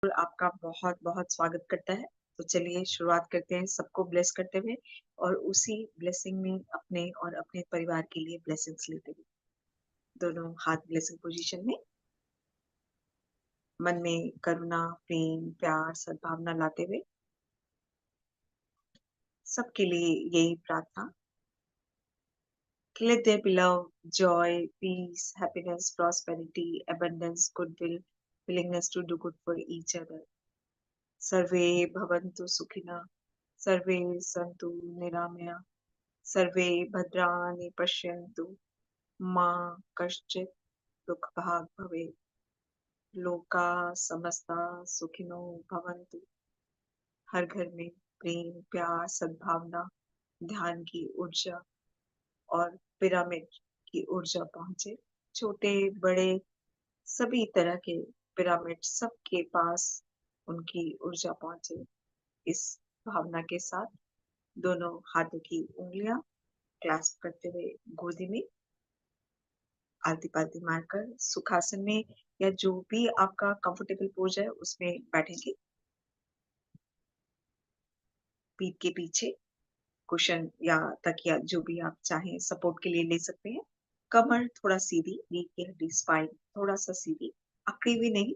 आपका बहुत-बहुत स्वागत करता है। तो चलिए शुरुआत करते हैं सबको ब्लेस करते हुए और उसी ब्लेसिंग में अपने और अपने परिवार के लिए ब्लेसिंग्स लेते हुए। दोनों हाथ ब्लेसिंग पोजीशन में, मन में करुणा, प्रेम, प्यार, सद्भावना लाते हुए सबके लिए यही प्रार्थना कि let there be love, joy, peace, happiness, prosperity, abundance, goodwill, willingness to do good for each other. सर्वे भवन्तु सुखिनः, सर्वे सन्तु निरामया, सर्वे भद्राणि पश्यन्तु, मा कश्चित् दुःखभाग् भवेत्, लोकाः समस्ताः सुखिनो भवन्तु। हर घर में प्रेम, प्यार, सद्भावना, ध्यान की ऊर्जा और पिरामिड की ऊर्जा पहुंचे। छोटे बड़े सभी तरह के पिरामिड सबके पास उनकी ऊर्जा पहुंचे। इस भावना के साथ दोनों हाथों की उंगलियां क्लैस्प करते हुए गोदी में आलती पालती मारकर सुखासन में या जो भी आपका कंफर्टेबल पोज है उसमें बैठेंगे। पीठ के पीछे कुशन या तकिया जो भी आप चाहें सपोर्ट के लिए ले सकते हैं। कमर थोड़ा सीधी, रीढ़ की हड्डी स्पाइन थोड़ा सा सीधी, अकड़ी भी नहीं।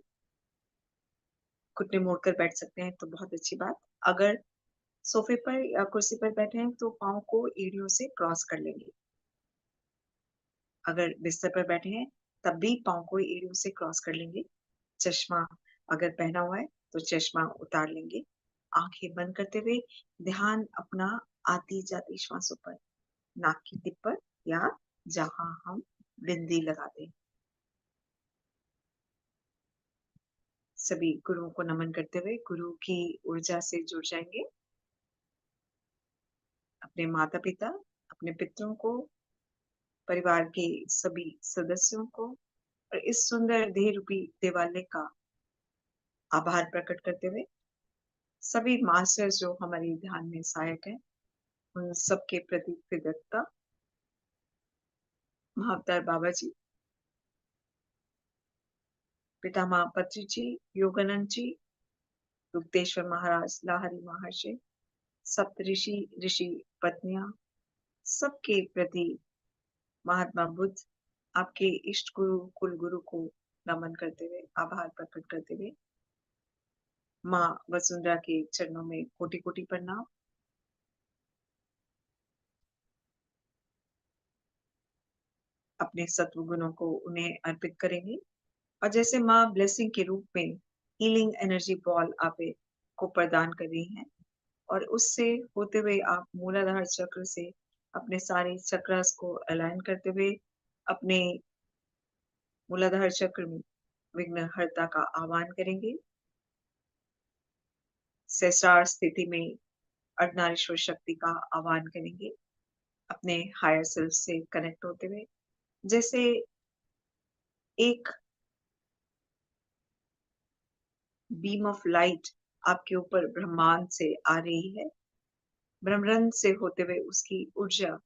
घुटने मोड़कर बैठ सकते हैं तो बहुत अच्छी बात। अगर सोफे पर या कुर्सी पर बैठे हैं तो पाँव को एड़ियों से क्रॉस कर लेंगे। अगर बिस्तर पर बैठे हैं तब भी पाँव को एड़ियों से क्रॉस कर लेंगे। चश्मा अगर पहना हुआ है तो चश्मा उतार लेंगे। आंखें बंद करते हुए ध्यान अपना आती जाती श्वासों पर, नाक की टिप पर या जहां हम बिंदी लगाते हैं। सभी गुरुओं को नमन करते हुए गुरु की ऊर्जा से जुड़ जाएंगे। अपने माता पिता, अपने पितरों को, परिवार के सभी सदस्यों को और इस सुंदर देह रूपी देवालय का आभार प्रकट करते हुए सभी मास्टर्स जो हमारे ध्यान में सहायक हैं उन सबके प्रति कृतज्ञता। महाअवतार बाबा जी, पितामह पत्री जी, योगानंद जी, युक्तेश्वर महाराज, लाहरी महर्षि, सप्तऋषि ऋषि पत्नियां, सबके प्रति महात्मा बुद्ध, आपके इष्ट गुरु कुल गुरु को नमन करते हुए आभार प्रकट करते हुए माँ वसुंधरा के चरणों में कोटि कोटि प्रणाम। अपने सत्व गुणों को उन्हें अर्पित करेंगे और जैसे माँ ब्लेसिंग के रूप में हीलिंग एनर्जी बॉल आप को प्रदान कर रही हैं और उससे होते हुए आप मूलाधार चक्र से अपने सारे चक्रास को अलाइन करते हुए अपने मूलाधार चक्र में विघ्नहर्ता का आह्वान करेंगे। सहस्रार स्थिति में अर्धनारीश्वर शक्ति का आह्वान करेंगे अपने हायर सेल्फ से कनेक्ट होते हुए। जैसे एक बीम ऑफ लाइट आपके ऊपर ब्रह्मांड से आ रही है, ब्रह्मरंध्र से होते हुए उसकी ऊर्जा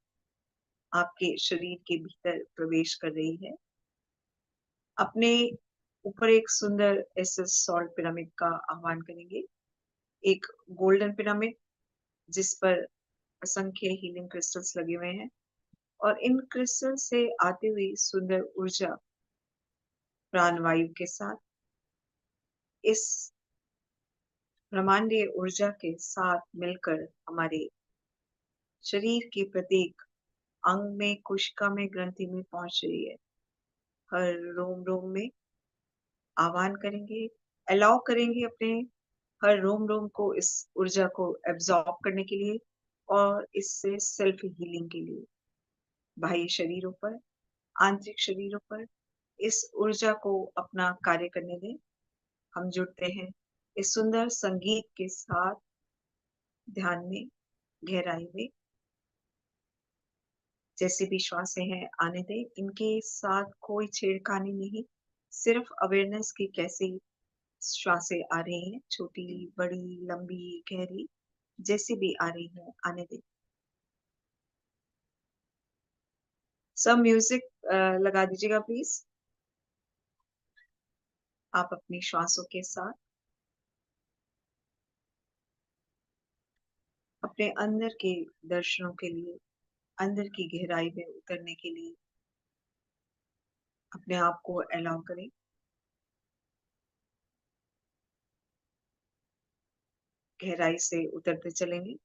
आपके शरीर के भीतर प्रवेश कर रही है। अपने ऊपर एक सुंदर एसएस सॉल्ट पिरामिड का आह्वान करेंगे, एक गोल्डन पिरामिड जिस पर असंख्य हीलिंग क्रिस्टल्स लगे हुए हैं और इन क्रिस्टल से आती हुई सुंदर ऊर्जा प्राणवायु के साथ इस ब्रह्मांडीय ऊर्जा के साथ मिलकर हमारे शरीर के प्रत्येक अंग में, कोशिका में, ग्रंथि में पहुंच रही है। हर रोम रोम में आह्वान करेंगे, अलाउ करेंगे अपने हर रोम रोम को इस ऊर्जा को एब्जॉर्ब करने के लिए और इससे सेल्फ हीलिंग के लिए बाह्य शरीरों पर, आंतरिक शरीरों पर इस ऊर्जा को अपना कार्य करने दें। हम जुड़ते हैं इस सुंदर संगीत के साथ ध्यान में, गहराई में। जैसे भी श्वासें हैं आने दें, इनके साथ कोई छेड़खानी नहीं, सिर्फ अवेयरनेस की कैसी श्वासें आ रही हैं, छोटी बड़ी लंबी गहरी जैसी भी आ रही है आने दें। सब म्यूजिक लगा दीजिएगा प्लीज। आप अपनी श्वासों के साथ अपने अंदर के दर्शनों के लिए, अंदर की गहराई में उतरने के लिए अपने आप को अलाउ करें। गहराई से उतरते चलेंगे।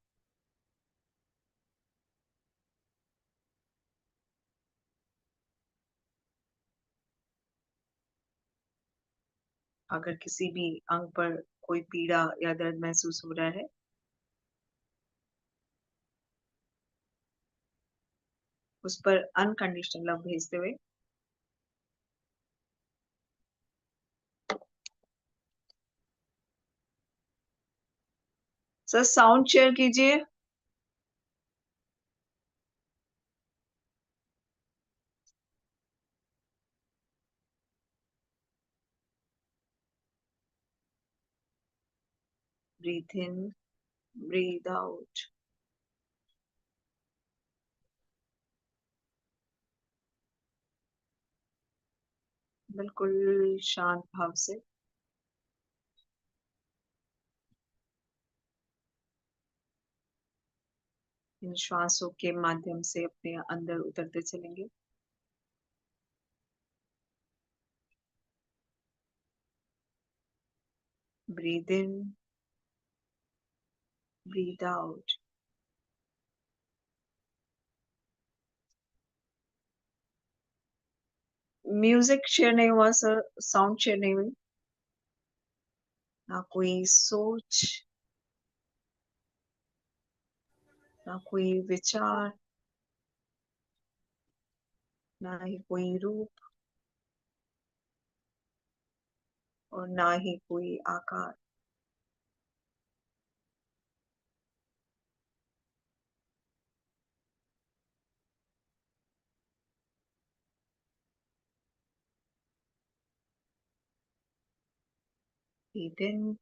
अगर किसी भी अंग पर कोई पीड़ा या दर्द महसूस हो रहा है, उस पर अनकंडीशनल लव भेजते हुए सर साउंड शेयर कीजिए। ब्रीथ इन, ब्रीथ आउट। बिल्कुल शांत भाव से इन श्वासों के माध्यम से अपने अंदर उतरते चलेंगे। ब्रीथ इन, ब्रीथ आउट। म्यूजिक शेयर नहीं हुआ सर, साउंड शेयर नहीं हुई। ना कोई सोच, ना कोई विचार, ना ही कोई रूप और ना ही कोई आकार। ब्रीथ इन,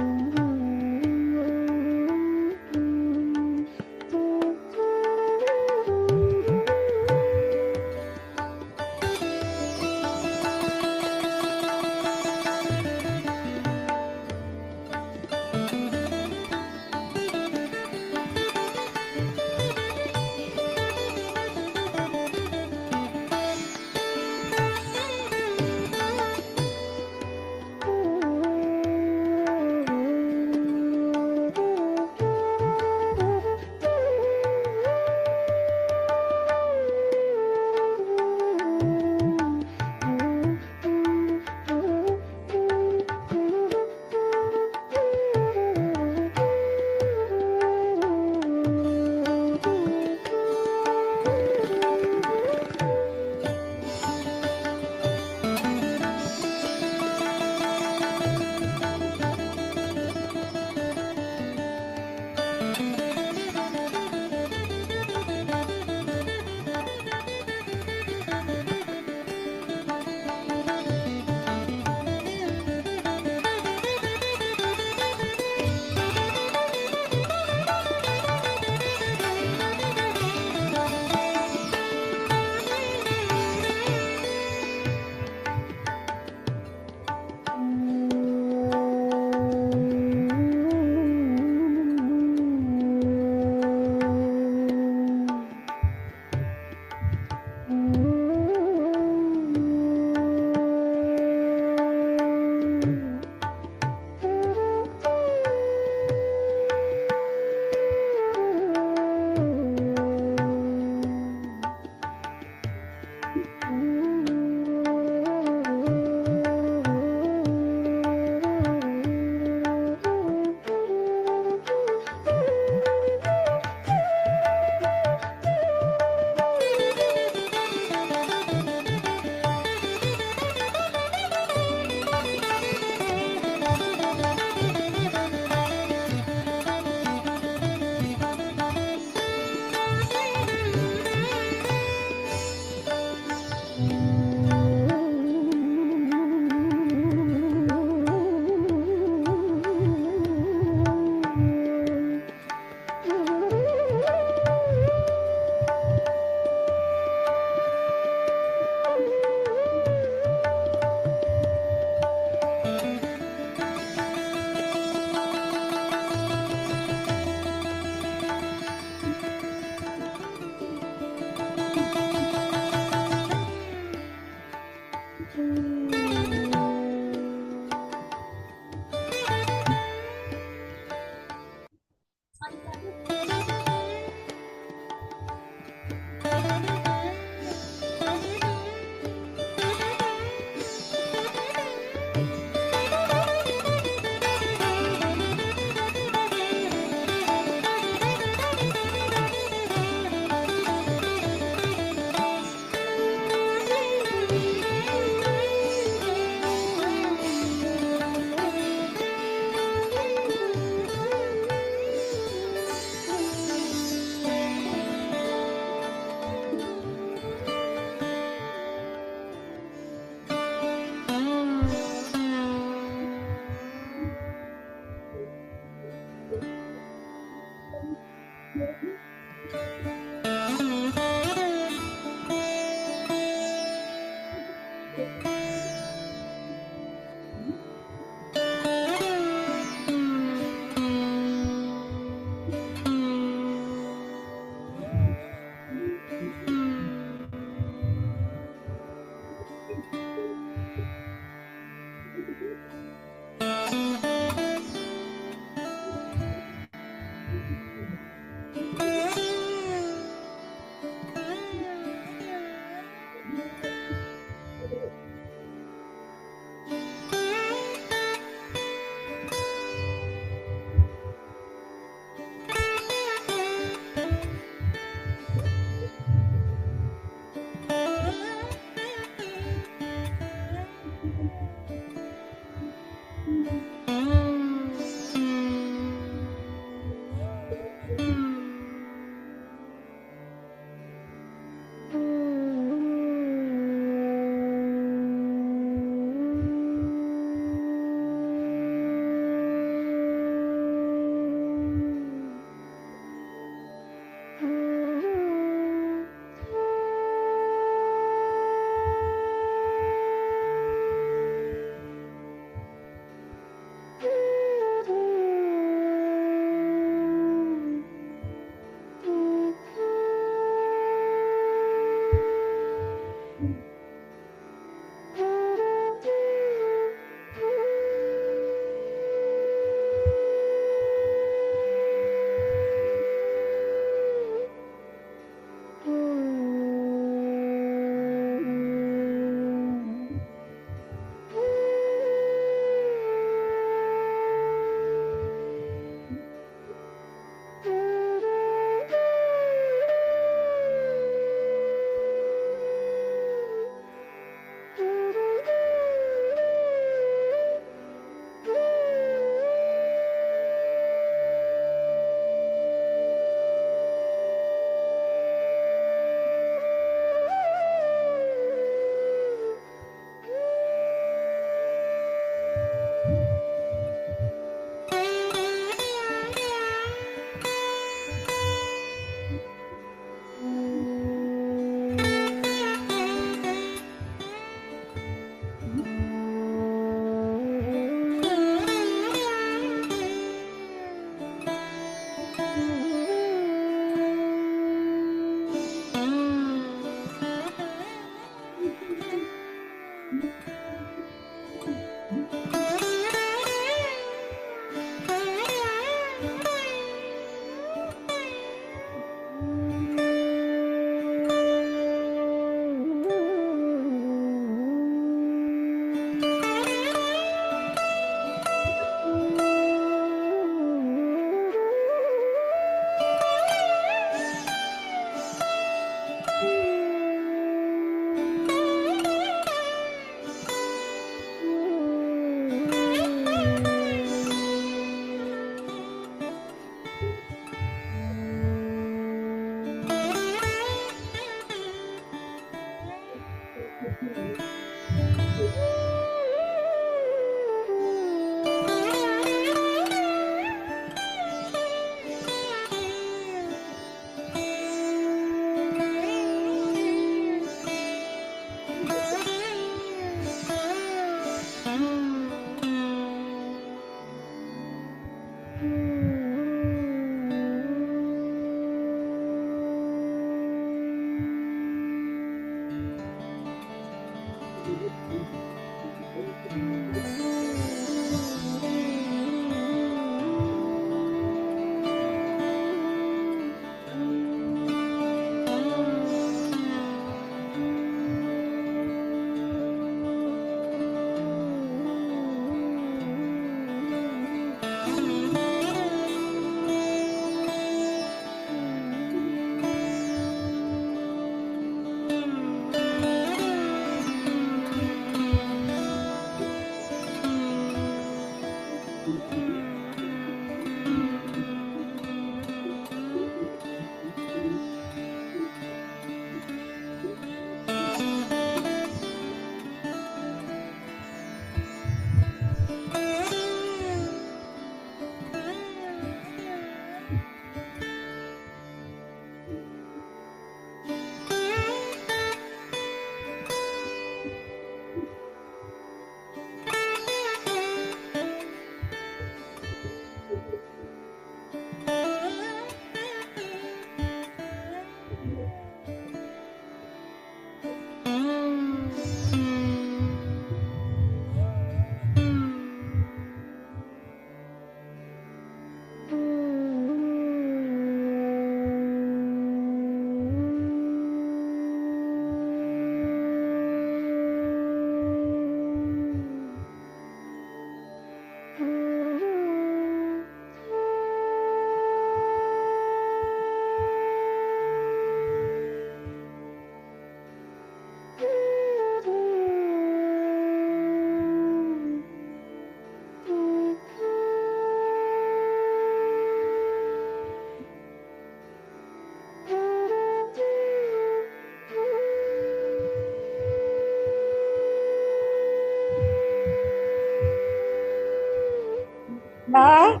हाँ।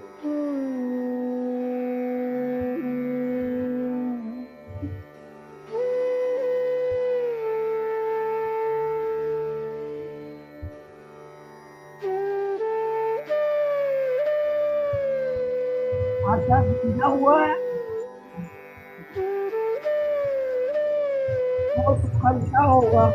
आशा गंजा हुआ है, वो तो खर्चा होगा।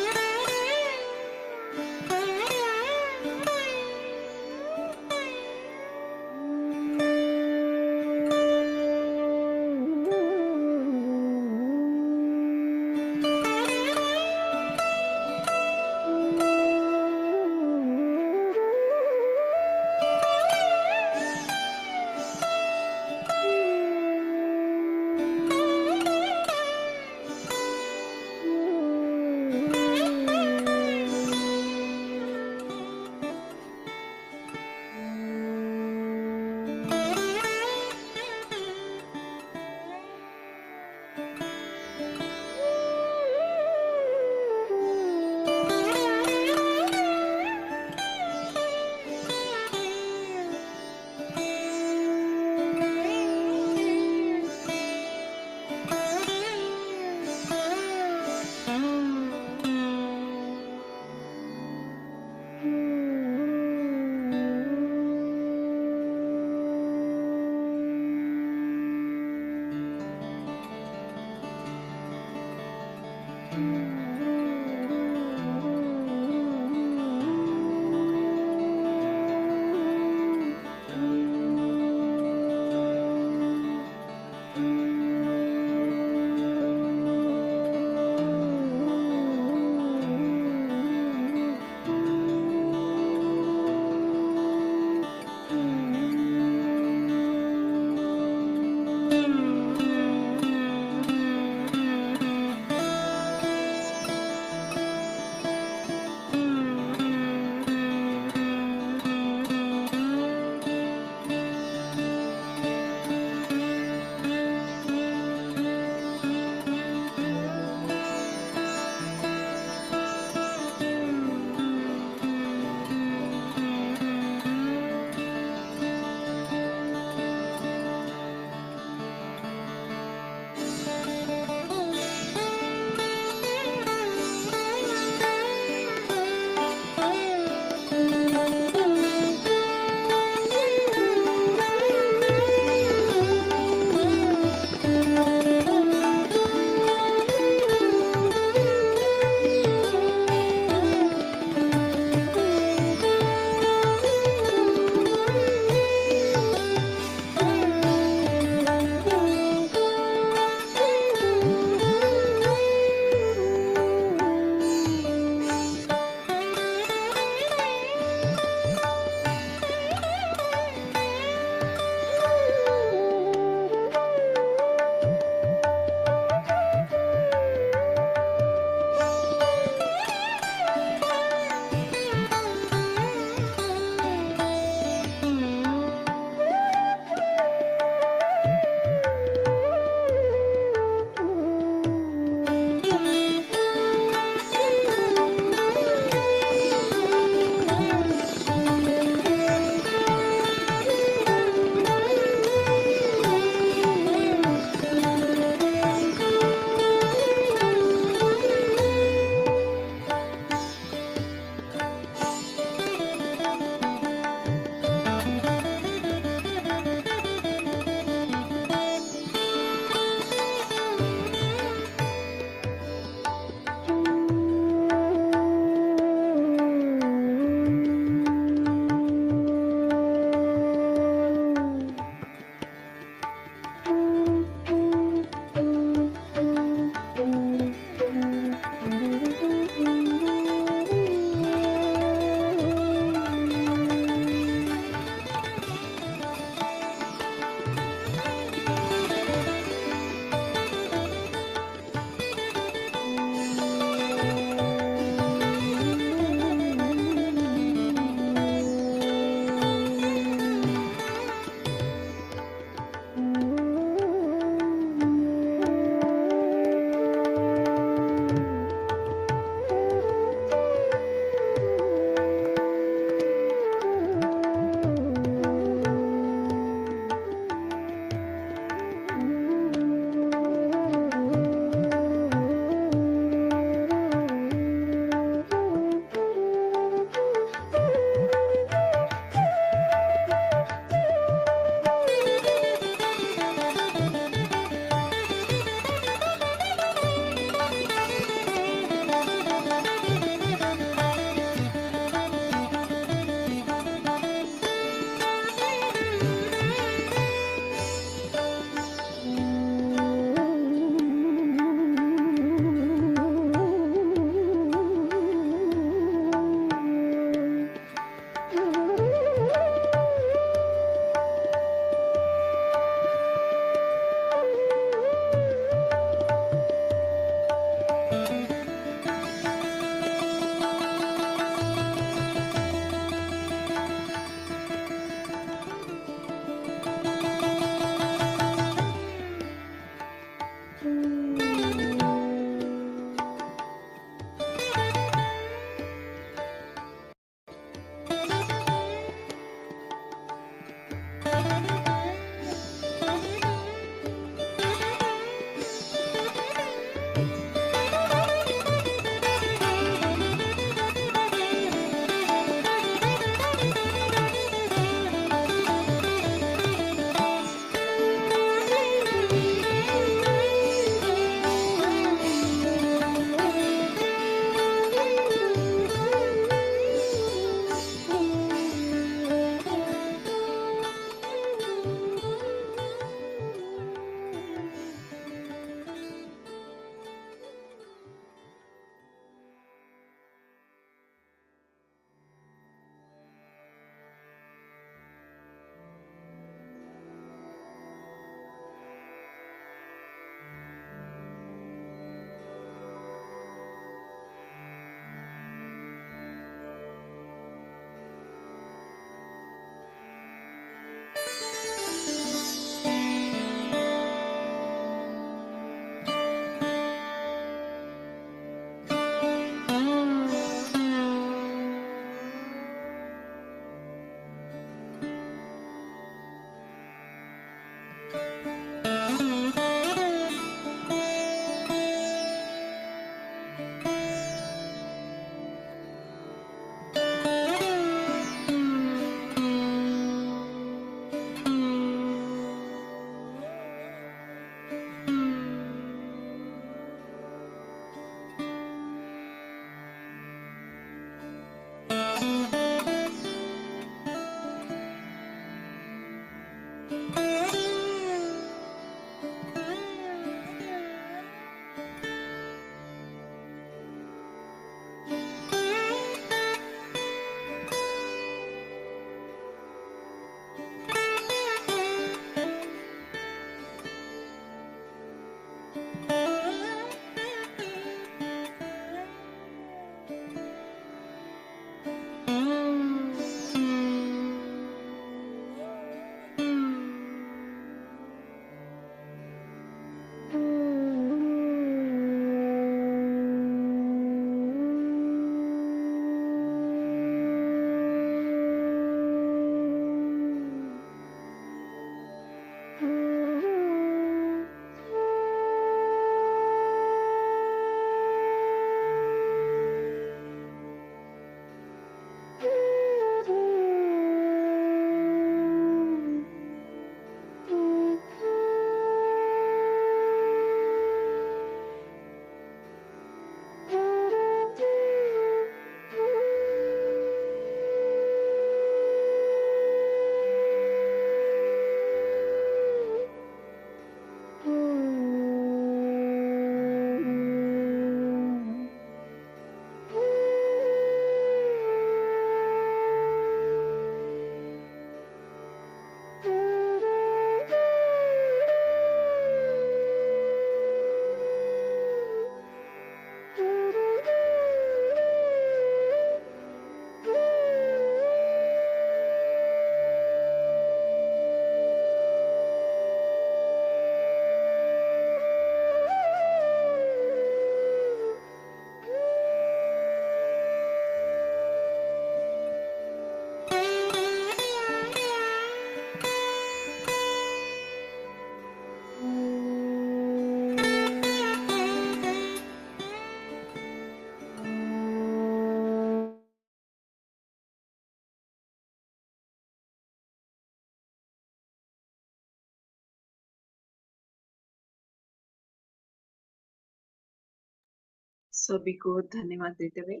सभी को धन्यवाद देते हुए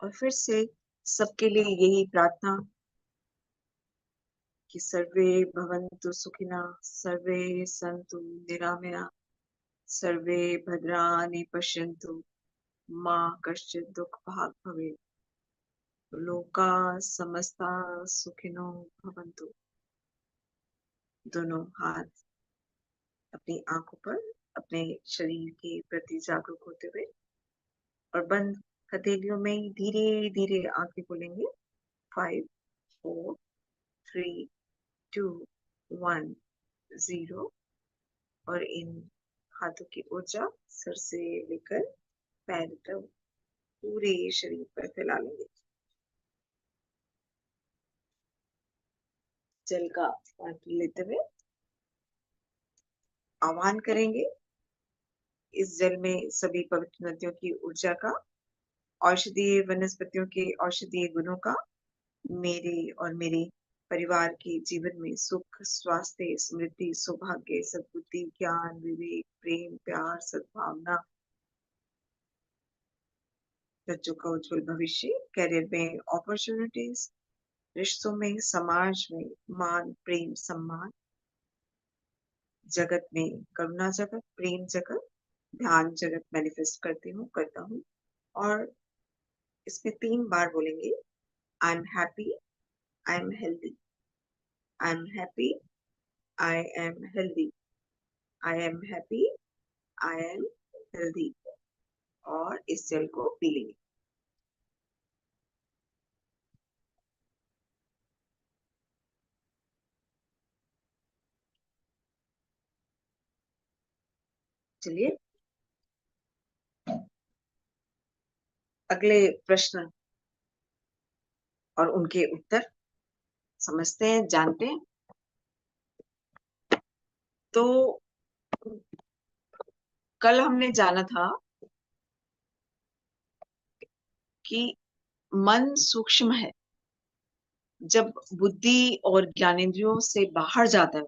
और फिर से सबके लिए यही प्रार्थना कि सर्वे भवन्तु सुखिनः, सर्वे सन्तु निरामया, सर्वे भद्राणि पश्यन्तु, मा कश्चित् दुःखभाग् भवेत्, लोकाः समस्ताः सुखिनो भवन्तु। दोनों हाथ अपनी आंखों पर अपने शरीर के प्रति जागरूक होते हुए और बंद हथेलियों में धीरे धीरे आंखें खोलेंगे। 5 4 3 2 1 0 और इन हाथों की ऊर्जा सर से लेकर पैर तक पूरे शरीर पर फैला लेंगे। जल का पात्र लेते हुए आह्वान करेंगे इस जल में सभी पवित्र नदियों की ऊर्जा का, औषधीय वनस्पतियों के औषधीय गुणों का मेरे और मेरे परिवार के जीवन में सुख, स्वास्थ्य, समृद्धि, सौभाग्य, सद्बुद्धि, ज्ञान, विवेक, प्रेम, प्यार, सद्भावना, बच्चों का उज्जवल भविष्य, करियर में अपॉर्चुनिटीज, रिश्तों में, समाज में मान, प्रेम, सम्मान, जगत में करुणा जगत, प्रेम जगत, ध्यान जगत मैनिफेस्ट करती हूँ, करता हूँ। और इसमें 3 बार बोलेंगे। I am happy, I am healthy, I am happy, I am healthy, I am happy, I am healthy. और इस जल को पी लेंगे। चलिए अगले प्रश्न और उनके उत्तर समझते हैं, जानते हैं। तो कल हमने जाना था कि मन सूक्ष्म है। जब बुद्धि और ज्ञानेंद्रियों से बाहर जाता है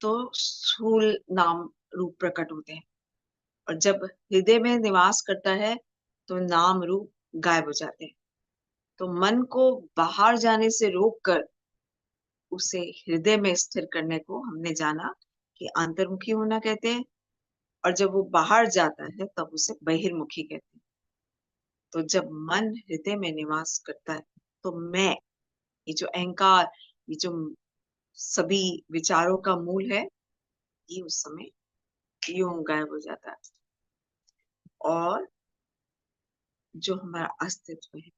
तो स्थूल नाम रूप प्रकट होते हैं, और जब हृदय में निवास करता है तो नाम रूप गायब हो जाते हैं। तो मन को बाहर जाने से रोककर उसे हृदय में स्थिर करने को हमने जाना कि अंतर्मुखी होना कहते हैं, और जब वो बाहर जाता है तब उसे बहिर्मुखी कहते हैं। तो जब मन हृदय में निवास करता है तो मैं, ये जो अहंकार, ये जो सभी विचारों का मूल है, ये उस समय यूं गायब हो जाता है। और जो हमारा अस्तित्व है,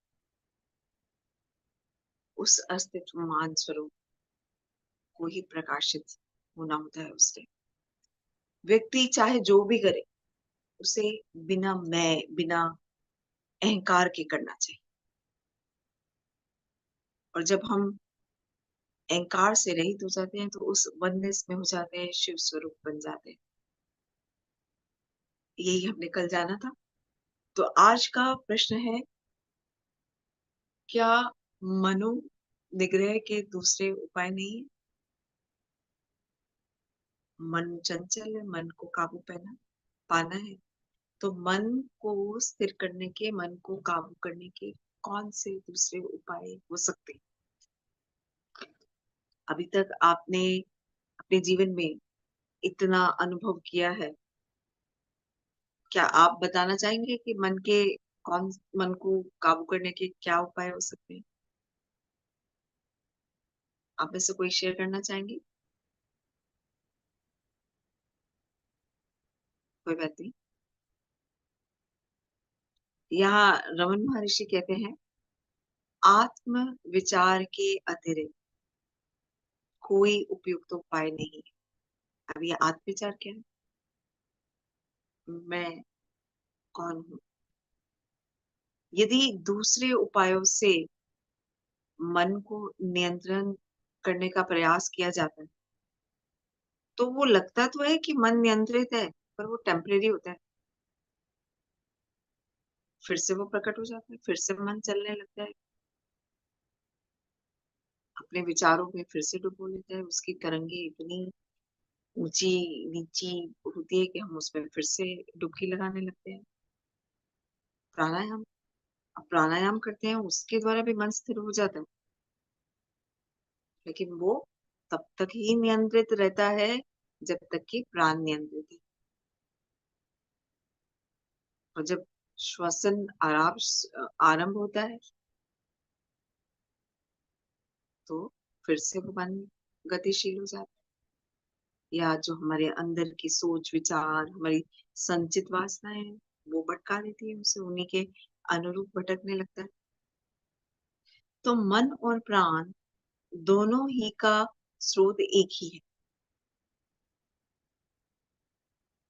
उस अस्तित्वमान स्वरूप को ही प्रकाशित होना होता है। उससे व्यक्ति चाहे जो भी करे उसे बिना मैं, बिना अहंकार के करना चाहिए। और जब हम अहंकार से रहित हो जाते हैं तो उस वननेस में हो जाते हैं, शिव स्वरूप बन जाते हैं। यही हमने कल जाना था। तो आज का प्रश्न है, क्या मनो निग्रह के दूसरे उपाय नहीं है? मन चंचल है, मन को काबू पाना है। तो मन को स्थिर करने के, मन को काबू करने के कौन से दूसरे उपाय हो सकते हैं? अभी तक आपने अपने जीवन में इतना अनुभव किया है, क्या आप बताना चाहेंगे कि मन को काबू करने के क्या उपाय हो सकते हैं? आप में से कोई शेयर करना चाहेंगे? कोई बात नहीं। यहाँ रमन महर्षि कहते हैं, आत्म विचार के अतिरिक्त कोई उपयुक्त उपाय नहीं है। अब ये आत्म विचार क्या है? मैं कौन हूँ? यदि दूसरे उपायों से मन को नियंत्रण करने का प्रयास किया जाता है तो वो लगता तो है कि मन नियंत्रित है, पर वो टेम्परेरी होता है। फिर से वो प्रकट हो जाता है, फिर से मन चलने लगता है, अपने विचारों में फिर से डुबो लेता है। उसकी तरंगे इतनी ऊंची नीची होती है कि हम उसमें फिर से डुबकी लगाने लगते हैं। प्राणायाम, अब प्राणायाम करते हैं उसके द्वारा भी मन स्थिर हो जाता है, लेकिन वो तब तक ही नियंत्रित रहता है जब तक कि प्राण नियंत्रित है। और जब श्वसन आरंभ होता है तो फिर से वो मन गतिशील हो जाता है, या जो हमारे अंदर की सोच विचार, हमारी संचित वासनाएं हैं, वो भटका देती है, उसे उन्हीं के अनुरूप भटकने लगता है। तो मन और प्राण दोनों ही का स्रोत एक ही है।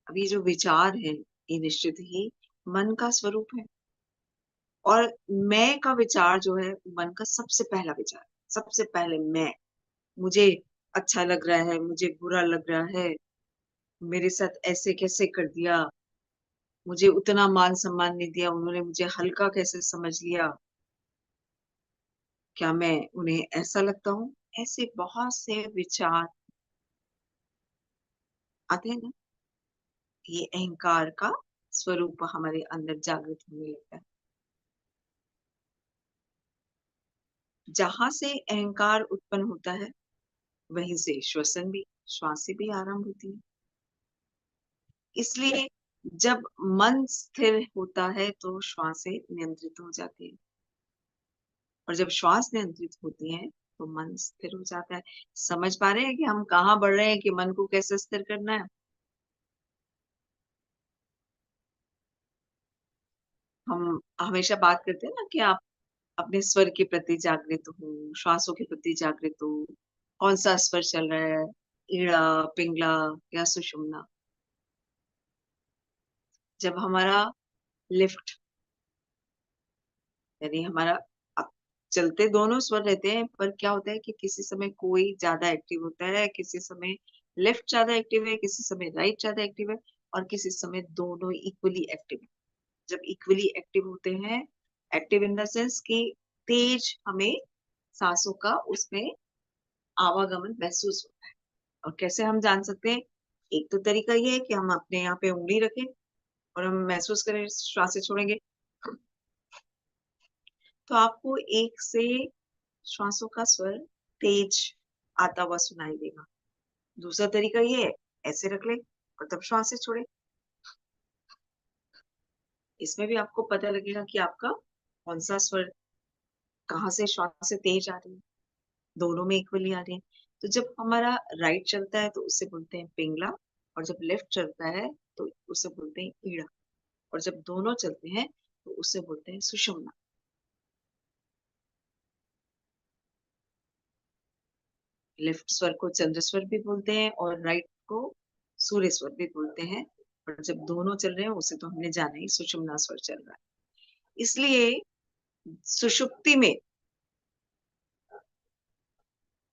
अब ये जो विचार है ये निश्चित ही मन का स्वरूप है, और मैं का विचार जो है मन का सबसे पहला विचार, सबसे पहले मैं, मुझे अच्छा लग रहा है, मुझे बुरा लग रहा है, मेरे साथ ऐसे कैसे कर दिया, मुझे उतना मान सम्मान नहीं दिया, उन्होंने मुझे हल्का कैसे समझ लिया, क्या मैं उन्हें ऐसा लगता हूँ, ऐसे बहुत से विचार आते हैं ना। ये अहंकार का स्वरूप हमारे अंदर जागृत होने लगता है। जहां से अहंकार उत्पन्न होता है वहीं से श्वासें भी आरंभ होती है। इसलिए जब मन स्थिर होता है तो श्वासें नियंत्रित हो जाती है, और जब श्वास नियंत्रित होती है तो मन स्थिर हो जाता है। समझ पा रहे हैं कि हम कहाँ बढ़ रहे हैं, कि मन को कैसे स्थिर करना है। हम हमेशा बात करते हैं ना कि आप अपने स्वर के प्रति जागृत हो, श्वासों के प्रति जागृत हो, कौन सा स्वर चल रहा है, ईड़ा, पिंगला या सुषुम्ना। जब हमारा लिफ्ट, यानी हमारा अप- चलते दोनों स्वर रहते हैं, पर क्या होता है कि किसी समय कोई ज्यादा एक्टिव होता है, किसी समय लेफ्ट ज्यादा एक्टिव है, किसी समय राइट ज्यादा एक्टिव है, और किसी समय दोनों इक्वली एक्टिव है। जब इक्वली एक्टिव होते हैं, एक्टिव इन द सेंस कि तेज हमें सांसों का उसमें आवागमन महसूस होता है। और कैसे हम जान सकते हैं? एक तो तरीका ये है कि हम अपने यहाँ पे उंगली रखें और हम महसूस करें, श्वास छोड़ेंगे तो आपको एक से श्वासों का स्वर तेज आता हुआ सुनाई देगा। दूसरा तरीका ये है, ऐसे रख ले और तब श्वास छोड़े। इसमें भी आपको पता लगेगा कि आपका कौन सा स्वर, कहाँ से श्वास तेज आ रही है, दोनों में इक्वली आ रही है। तो जब हमारा राइट चलता है तो उसे बोलते हैं पिंगला, और जब लेफ्ट चलता है तो उसे बोलते हैं ईड़ा, और जब दोनों चलते हैं तो उसे बोलते हैं सुषुम्ना। लेफ्ट स्वर को चंद्र स्वर भी बोलते हैं और राइट को सूर्य स्वर भी बोलते हैं, और जब दोनों चल रहे हैं उसे तो हमने जाना ही सुषुम्ना स्वर चल रहा है। इसलिए सुषुप्ति में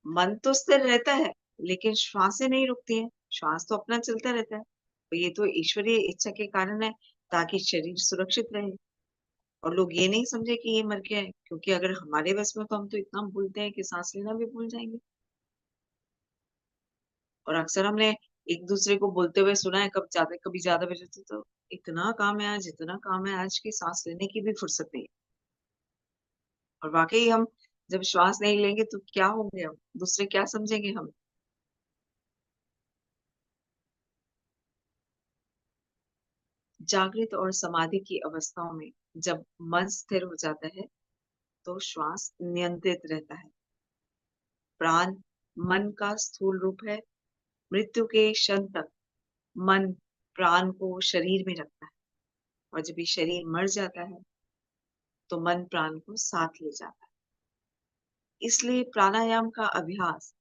मन तो स्थिर रहता है, लेकिन श्वासें नहीं रुकती हैं, श्वास तो अपना चलता रहता है। तो ये तो ईश्वरीय इच्छा के कारण है, ताकि शरीर सुरक्षित रहे और लोग ये नहीं समझे कि ये मर गया है। क्योंकि अगर हमारे बस में, तो हम तो इतना भूलते हैं कि सांस लेना भी भूल जाएंगे। और अक्सर हमने एक दूसरे को बोलते हुए सुना है, कभी ज्यादा बजे तो इतना काम है आज, इतना काम है आज, की सांस लेने की भी फुर्सत नहीं है। और वाकई हम जब श्वास नहीं लेंगे तो क्या होंगे, हम दूसरे क्या समझेंगे हम। जागृत और समाधि की अवस्थाओं में जब मन स्थिर हो जाता है तो श्वास नियंत्रित रहता है। प्राण मन का स्थूल रूप है। मृत्यु के क्षण तक मन प्राण को शरीर में रखता है, और जब ये शरीर मर जाता है तो मन प्राण को साथ ले जाता है। इसलिए प्राणायाम का अभ्यास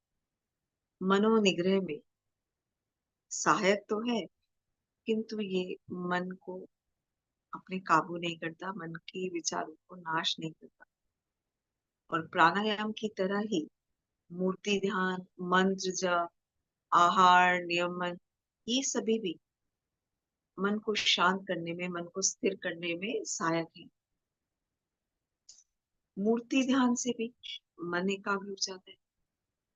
मनोनिग्रह में सहायक तो है, किंतु ये मन को अपने काबू नहीं करता, मन के विचारों को नाश नहीं करता। और प्राणायाम की तरह ही मूर्ति ध्यान, मंत्र जप, आहार नियमन, ये सभी भी मन को शांत करने में, मन को स्थिर करने में सहायक है। मूर्ति ध्यान से भी मन एकाग्र हो जाता है,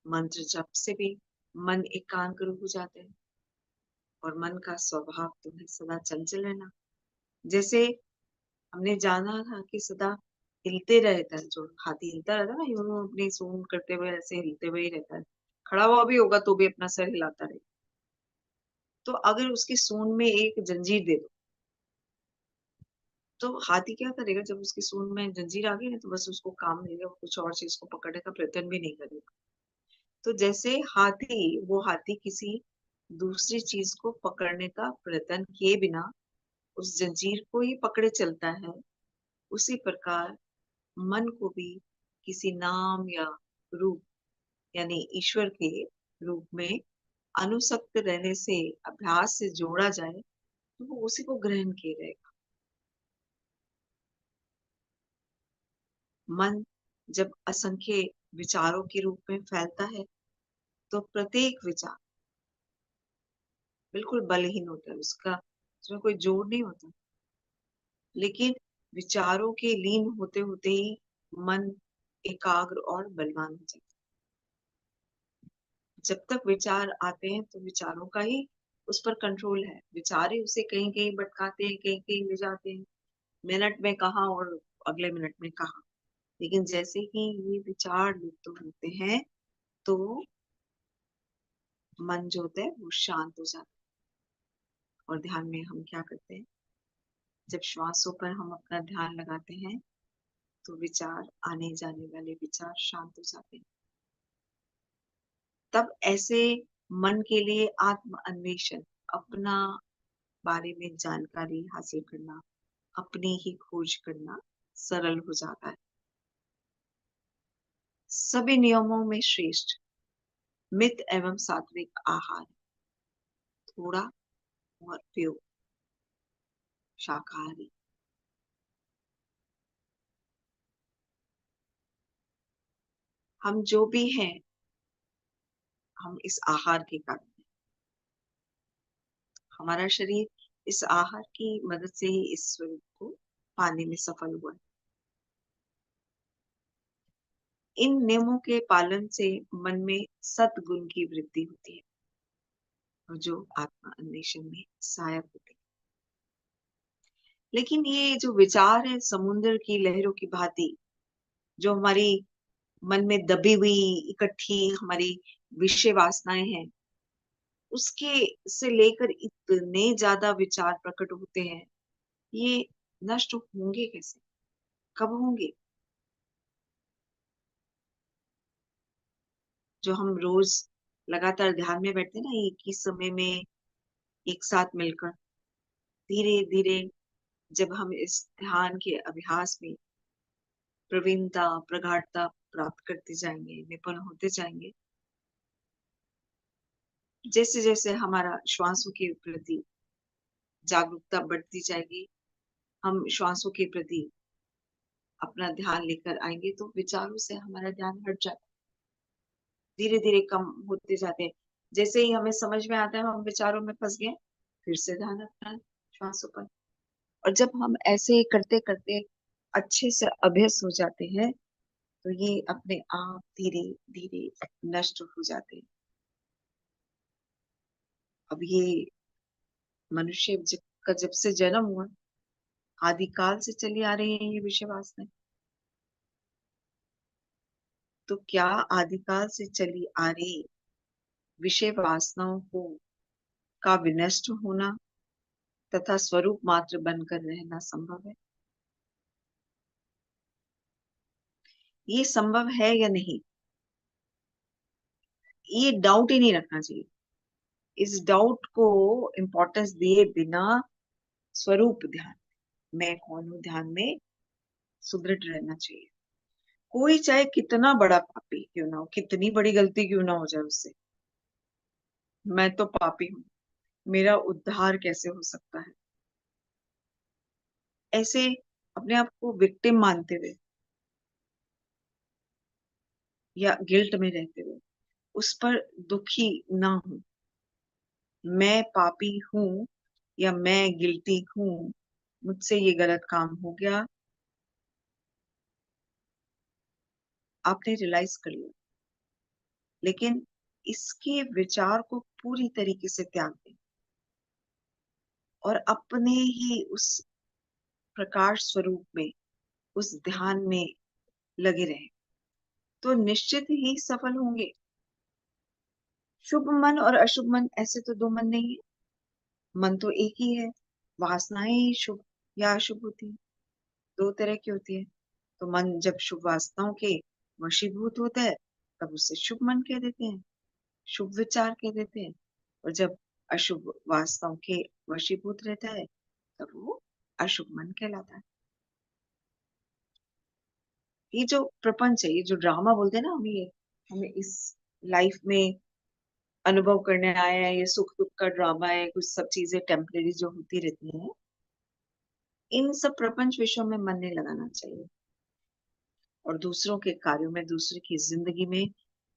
मंत्र जप से भी मन एकाग्र हो जाता है, और मन का स्वभाव तो है सदा चंचल रहना। जैसे हमने जाना था कि सदा हिलते रहता है, जो हाथी हिलता रहता है ना, यूं अपनी सूंड करते हुए ऐसे हिलते हुए ही रहता है, खड़ा हुआ भी होगा तो भी अपना सर हिलाता रहे। तो अगर उसकी सूंड में एक जंजीर दे दो तो हाथी क्या करेगा? जब उसकी सूंड में जंजीर आ गई ना तो बस उसको काम मिलेगा, वो कुछ और चीज को पकड़ने का प्रयत्न भी नहीं करेगा। तो जैसे हाथी किसी दूसरी चीज को पकड़ने का प्रयत्न किए बिना उस जंजीर को ही पकड़े चलता है, उसी प्रकार मन को भी किसी नाम या रूप यानी ईश्वर के रूप में अनुसक्त रहने से, अभ्यास से जोड़ा जाए तो वो उसी को ग्रहण किए रहेगा। मन जब असंख्य विचारों के रूप में फैलता है तो प्रत्येक विचार बिल्कुल बलहीन होता है, उसका उसमें कोई जोर नहीं होता। लेकिन विचारों के लीन होते होते ही मन एकाग्र और बलवान हो जाता है। जब तक विचार आते हैं तो विचारों का ही उस पर कंट्रोल है, विचार ही उसे कहीं कहीं भटकाते हैं, कहीं कहीं ले जाते हैं, मिनट में कहाँ और अगले मिनट में कहाँ। लेकिन जैसे ही ये विचार लुप्त होते हैं तो मन जो होता है वो शांत हो जाता है। और ध्यान में हम क्या करते हैं, जब श्वासों पर हम अपना ध्यान लगाते हैं तो विचार, आने जाने वाले विचार शांत हो जाते हैं। तब ऐसे मन के लिए आत्म अन्वेषण, अपना बारे में जानकारी हासिल करना, अपनी ही खोज करना सरल हो जाता है। सभी नियमों में श्रेष्ठ मित एवं सात्विक आहार, थोड़ा और प्योर शाकाहारी। हम जो भी हैं, हम इस आहार के कारण हैं। हमारा शरीर इस आहार की मदद से ही इस स्वरूप को पाने में सफल हुआ है। इन नियमों के पालन से मन में सद्गुण की वृद्धि होती है और जो आत्मा अन्वेषण में सहायक होती है। लेकिन ये जो विचार है समुद्र की लहरों की भांति, जो हमारी मन में दबी हुई इकट्ठी हमारी विषय वासनाएं हैं, उसके से लेकर इतने ज्यादा विचार प्रकट होते हैं, ये नष्ट होंगे कैसे? कब होंगे? जो हम रोज लगातार ध्यान में बैठते हैं ना, एक ही समय में एक साथ मिलकर, धीरे धीरे जब हम इस ध्यान के अभ्यास में प्रवीणता, प्रगाढ़ता प्राप्त करते जाएंगे, निपुण होते जाएंगे, जैसे जैसे हमारा श्वासों के प्रति जागरूकता बढ़ती जाएगी, हम श्वासों के प्रति अपना ध्यान लेकर आएंगे तो विचारों से हमारा ध्यान हट जाता है, धीरे धीरे कम होते जाते हैं। जैसे ही हमें समझ में आता है हम विचारों में फंस गए, फिर से ध्यान अपना श्वासों पर। और जब हम ऐसे करते करते अच्छे से अभ्यस्त हो जाते हैं तो ये अपने आप धीरे धीरे नष्ट हो जाते हैं। अब ये मनुष्य का जब से जन्म हुआ, आदिकाल से चली आ रही है ये विषय वासनाएं। तो क्या आदिकाल से चली आ रही विषय वासनाओं को का विनष्ट होना तथा स्वरूप मात्र बनकर रहना संभव है? ये संभव है या नहीं, ये डाउट ही नहीं रखना चाहिए। इस डाउट को इम्पोर्टेंस दिए बिना स्वरूप ध्यान, मैं कौन हूं ध्यान में सुदृढ़ रहना चाहिए। कोई चाहे कितना बड़ा पापी क्यों ना हो, कितनी बड़ी गलती क्यों ना हो जाए उससे, मैं तो पापी हूं, मेरा उद्धार कैसे हो सकता है, ऐसे अपने आप को विक्टिम मानते हुए या गिल्ट में रहते हुए उस पर दुखी ना हूं। मैं पापी हूं या मैं गिल्टी हूं, मुझसे ये गलत काम हो गया, आपने रियलाइज कर लिया। लेकिन इसके विचार को पूरी तरीके से त्याग दें। और अपने ही उस प्रकाश स्वरूप में, उस ध्यान में लगे रहे, तो निश्चित ही सफल होंगे। शुभ मन और अशुभ मन, ऐसे तो दो मन नहीं है, मन तो एक ही है। वासनाएं ही शुभ या अशुभ होती है, दो तरह की होती है। तो मन जब शुभ वासनाओं के वशीभूत होता है, तब उसे शुभ मन कह देते हैं, शुभ विचार कह देते हैं। और जब अशुभ वासनाओं के वशीभूत रहता है, तब वो अशुभ मन कहलाता है। ये जो प्रपंच है, ये जो ड्रामा बोलते हैं ना, हमें इस लाइफ में अनुभव करने आए हैं, ये सुख दुख का ड्रामा है, कुछ सब चीजें टेम्परेरी जो होती रहती हैं, इन सब प्रपंच विषयों में मन नहीं लगाना चाहिए। और दूसरों के कार्यों में, दूसरे की जिंदगी में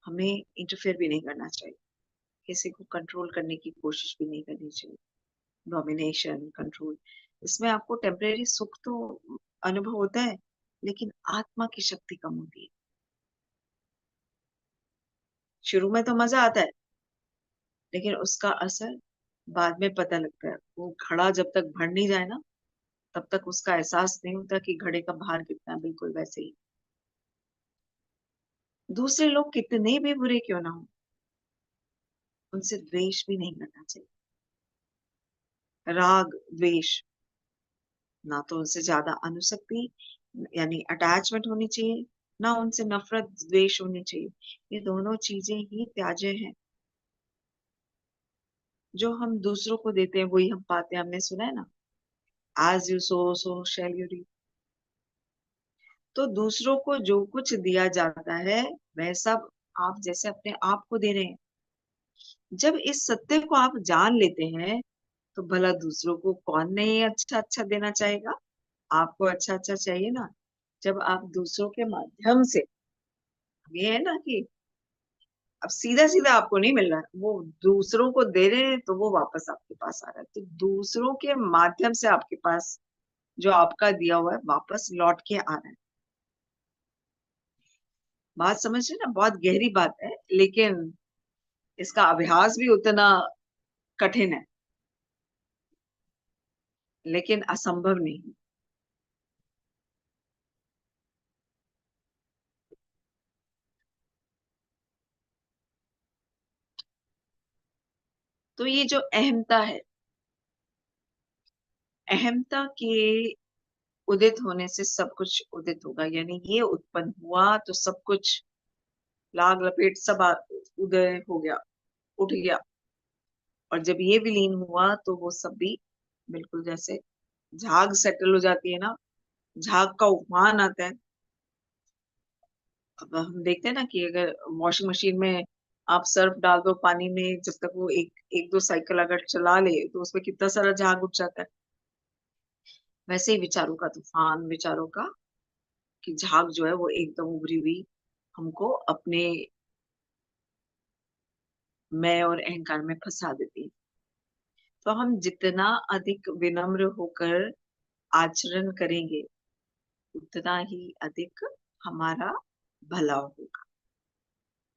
हमें इंटरफेयर भी नहीं करना चाहिए। किसी को कंट्रोल करने की कोशिश भी नहीं करनी चाहिए। डोमिनेशन, कंट्रोल, इसमें आपको टेम्परेरी सुख तो अनुभव होता है, लेकिन आत्मा की शक्ति कम होती है। शुरू में तो मजा आता है, लेकिन उसका असर बाद में पता लगता है। वो घड़ा जब तक भर नहीं जाए ना, तब तक उसका एहसास नहीं होता कि घड़े का भार कितना है। बिल्कुल वैसे ही दूसरे लोग कितने भी बुरे क्यों ना हो, उनसे द्वेष भी नहीं करना चाहिए। राग द्वेष, ना तो उनसे ज्यादा अनुसक्ति यानी अटैचमेंट होनी चाहिए, ना उनसे नफरत द्वेष होनी चाहिए। ये दोनों चीजें ही त्याज्य हैं। जो हम दूसरों को देते हैं वही हम पाते हैं। हमने सुना है ना, as you sow so shall you reap. तो दूसरों को जो कुछ दिया जाता है, वह सब आप जैसे अपने आप को दे रहे हैं। जब इस सत्य को आप जान लेते हैं, तो भला दूसरों को कौन नहीं अच्छा अच्छा देना चाहेगा। आपको अच्छा अच्छा चाहिए ना। जब आप दूसरों के माध्यम से, ये है ना कि अब सीधा सीधा आपको नहीं मिल रहा है, वो दूसरों को दे रहे हैं, तो वो वापस आपके पास आ रहा है। तो दूसरों के माध्यम से आपके पास जो आपका दिया हुआ है वापस लौट के आ रहा है। बात समझ रहे ना, बहुत गहरी बात है, लेकिन इसका अभ्यास भी उतना कठिन है, लेकिन असंभव नहीं। तो ये जो अहमता है, अहमता के उदित होने से सब कुछ उदित होगा। यानी ये उत्पन्न हुआ तो सब कुछ लाग लपेट सब उदय हो गया, उठ गया। और जब ये विलीन हुआ, तो वो सब भी बिल्कुल जैसे झाग सेटल हो जाती है ना, झाग का उफान आता है। अब हम देखते हैं ना कि अगर वॉशिंग मशीन में आप सर्फ डाल दो पानी में, जब तक वो एक एक दो साइकिल अगर चला ले, तो उसमें कितना सारा झाग उठ जाता है। वैसे ही विचारों का तूफान, विचारों का कि झाग जो है वो एकदम उभरी हुई हमको अपने मैं और अहंकार में फंसा देती है। तो हम जितना अधिक विनम्र होकर आचरण करेंगे, उतना ही अधिक हमारा भला होगा।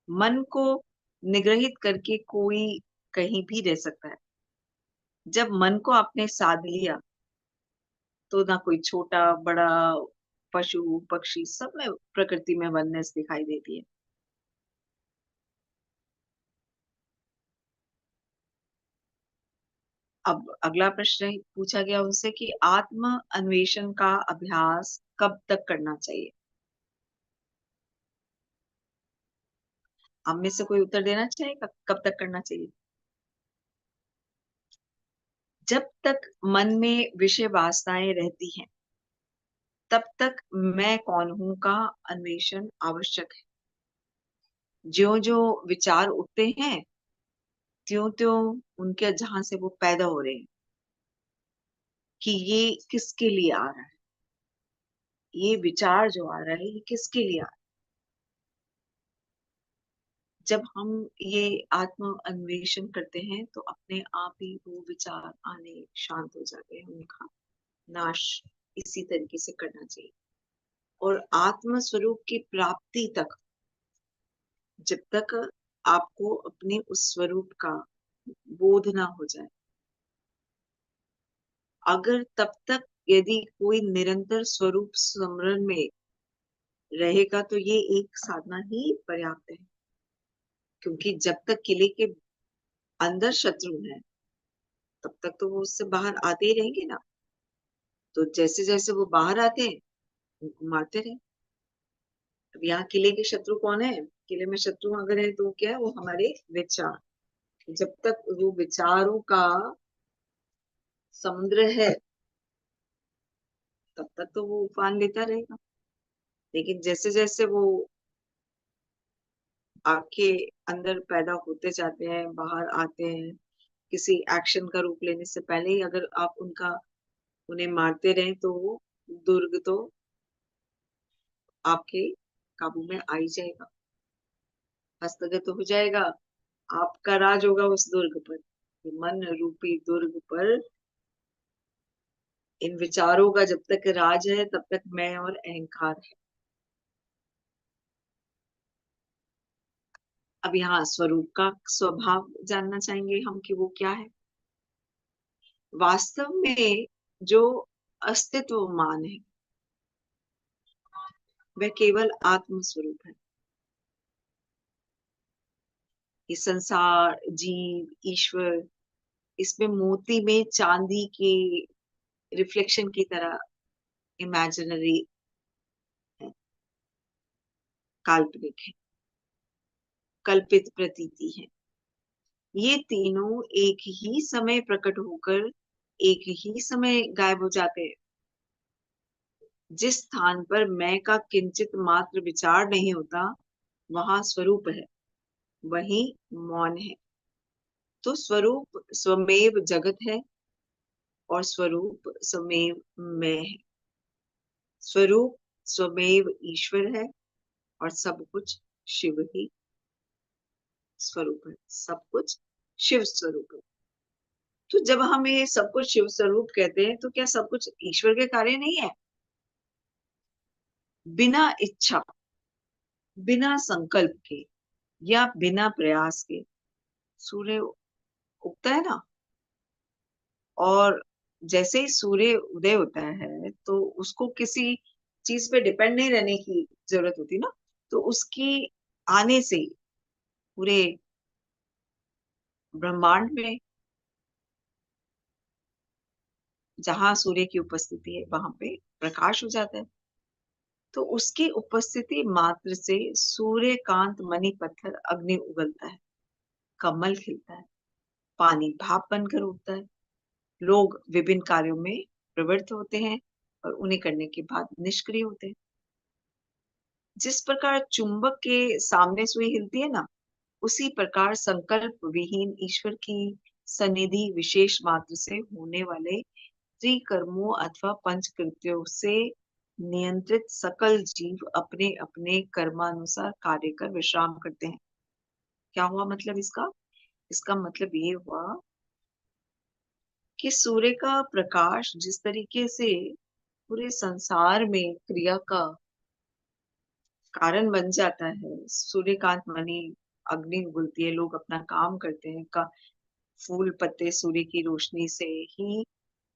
मन को निग्रहित करके कोई कहीं भी रह सकता है। जब मन को आपने साध लिया, तो ना कोई छोटा बड़ा, पशु पक्षी, सब में प्रकृति में वननेस दिखाई देती है। अब अगला प्रश्न पूछा गया उनसे कि आत्म अन्वेषण का अभ्यास कब तक करना चाहिए। हम में से कोई उत्तर देना चाहेगा, कब तक करना चाहिए? जब तक मन में विषय वासनाएं रहती हैं, तब तक मैं कौन हूं का अन्वेषण आवश्यक है। ज्यो ज्यो विचार उठते हैं, त्यों त्यों उनके जहां से वो पैदा हो रहे हैं कि ये किसके लिए आ रहा है, ये विचार जो आ रहा है ये किसके लिए आ रहा है। जब हम ये आत्म अन्वेषण करते हैं, तो अपने आप ही वो विचार आने शांत हो जाते हैं, उनका नाश इसी तरीके से करना चाहिए। और आत्म स्वरूप की प्राप्ति तक, जब तक आपको अपने उस स्वरूप का बोध ना हो जाए, अगर तब तक यदि कोई निरंतर स्वरूप स्मरण में रहेगा तो ये एक साधना ही पर्याप्त है, क्योंकि जब तक किले के अंदर शत्रु है तब तक तो वो उससे बाहर आते ही रहेंगे ना। तो जैसे जैसे वो बाहर आते हैं उनको मारते रहे। अब यहाँ किले के शत्रु कौन है? किले में शत्रु अगर है तो क्या है, वो हमारे विचार। जब तक वो विचारों का समुद्र है तब तक तो वो उफान लेता रहेगा। लेकिन जैसे जैसे वो आपके अंदर पैदा होते जाते हैं, बाहर आते हैं, किसी एक्शन का रूप लेने से पहले ही अगर आप उन्हें मारते रहें तो वो दुर्ग तो आपके काबू में आ ही जाएगा, हस्तगत हो जाएगा। आपका राज होगा उस दुर्ग पर। ये मन रूपी दुर्ग पर इन विचारों का जब तक राज है तब तक मैं और अहंकार है। अब यहाँ स्वरूप का स्वभाव जानना चाहेंगे हम कि वो क्या है। वास्तव में जो अस्तित्वमान है वह केवल आत्म स्वरूप है। ये संसार, जीव, ईश्वर, इसमें मोती में चांदी के रिफ्लेक्शन की तरह इमेजिनरी है, काल्पनिक है, कल्पित प्रतीति है। ये तीनों एक ही समय प्रकट होकर एक ही समय गायब हो जाते हैं। जिस स्थान पर मैं का किंचित मात्र विचार नहीं होता वहां स्वरूप है, वही मौन है। तो स्वरूप स्वमेव जगत है और स्वरूप स्वमेव मैं है। स्वरूप स्वमेव ईश्वर है और सब कुछ शिव ही स्वरूप है। सब कुछ शिव स्वरूप है। तो जब हम ये सब कुछ शिव स्वरूप कहते हैं तो क्या सब कुछ ईश्वर के कार्य नहीं है? बिना इच्छा, बिना संकल्प के या बिना प्रयास के सूर्य उगता है ना। और जैसे ही सूर्य उदय होता है तो उसको किसी चीज पे डिपेंड नहीं रहने की जरूरत होती ना। तो उसकी आने से पूरे ब्रह्मांड में जहां सूर्य की उपस्थिति है वहां पे प्रकाश हो जाता है। तो उसकी उपस्थिति मात्र से सूर्यकांत मणि पत्थर अग्नि उगलता है, कमल खिलता है, पानी भाप बनकर उठता है, लोग विभिन्न कार्यों में प्रवृत्त होते हैं और उन्हें करने के बाद निष्क्रिय होते हैं। जिस प्रकार चुंबक के सामने सुई हिलती है ना, उसी प्रकार संकल्प विहीन ईश्वर की सनिधि विशेष मात्र से होने वाले त्रिकर्मों अथवा पंचकृत्यों से नियंत्रित सकल जीव अपने अपने कर्मानुसार कार्य कर विश्राम करते हैं। क्या हुआ मतलब इसका? इसका मतलब ये हुआ कि सूर्य का प्रकाश जिस तरीके से पूरे संसार में क्रिया का कारण बन जाता है, सूर्यकांत मणि अग्नि उगलती है, लोग अपना काम करते हैं, का फूल पत्ते सूर्य की रोशनी से ही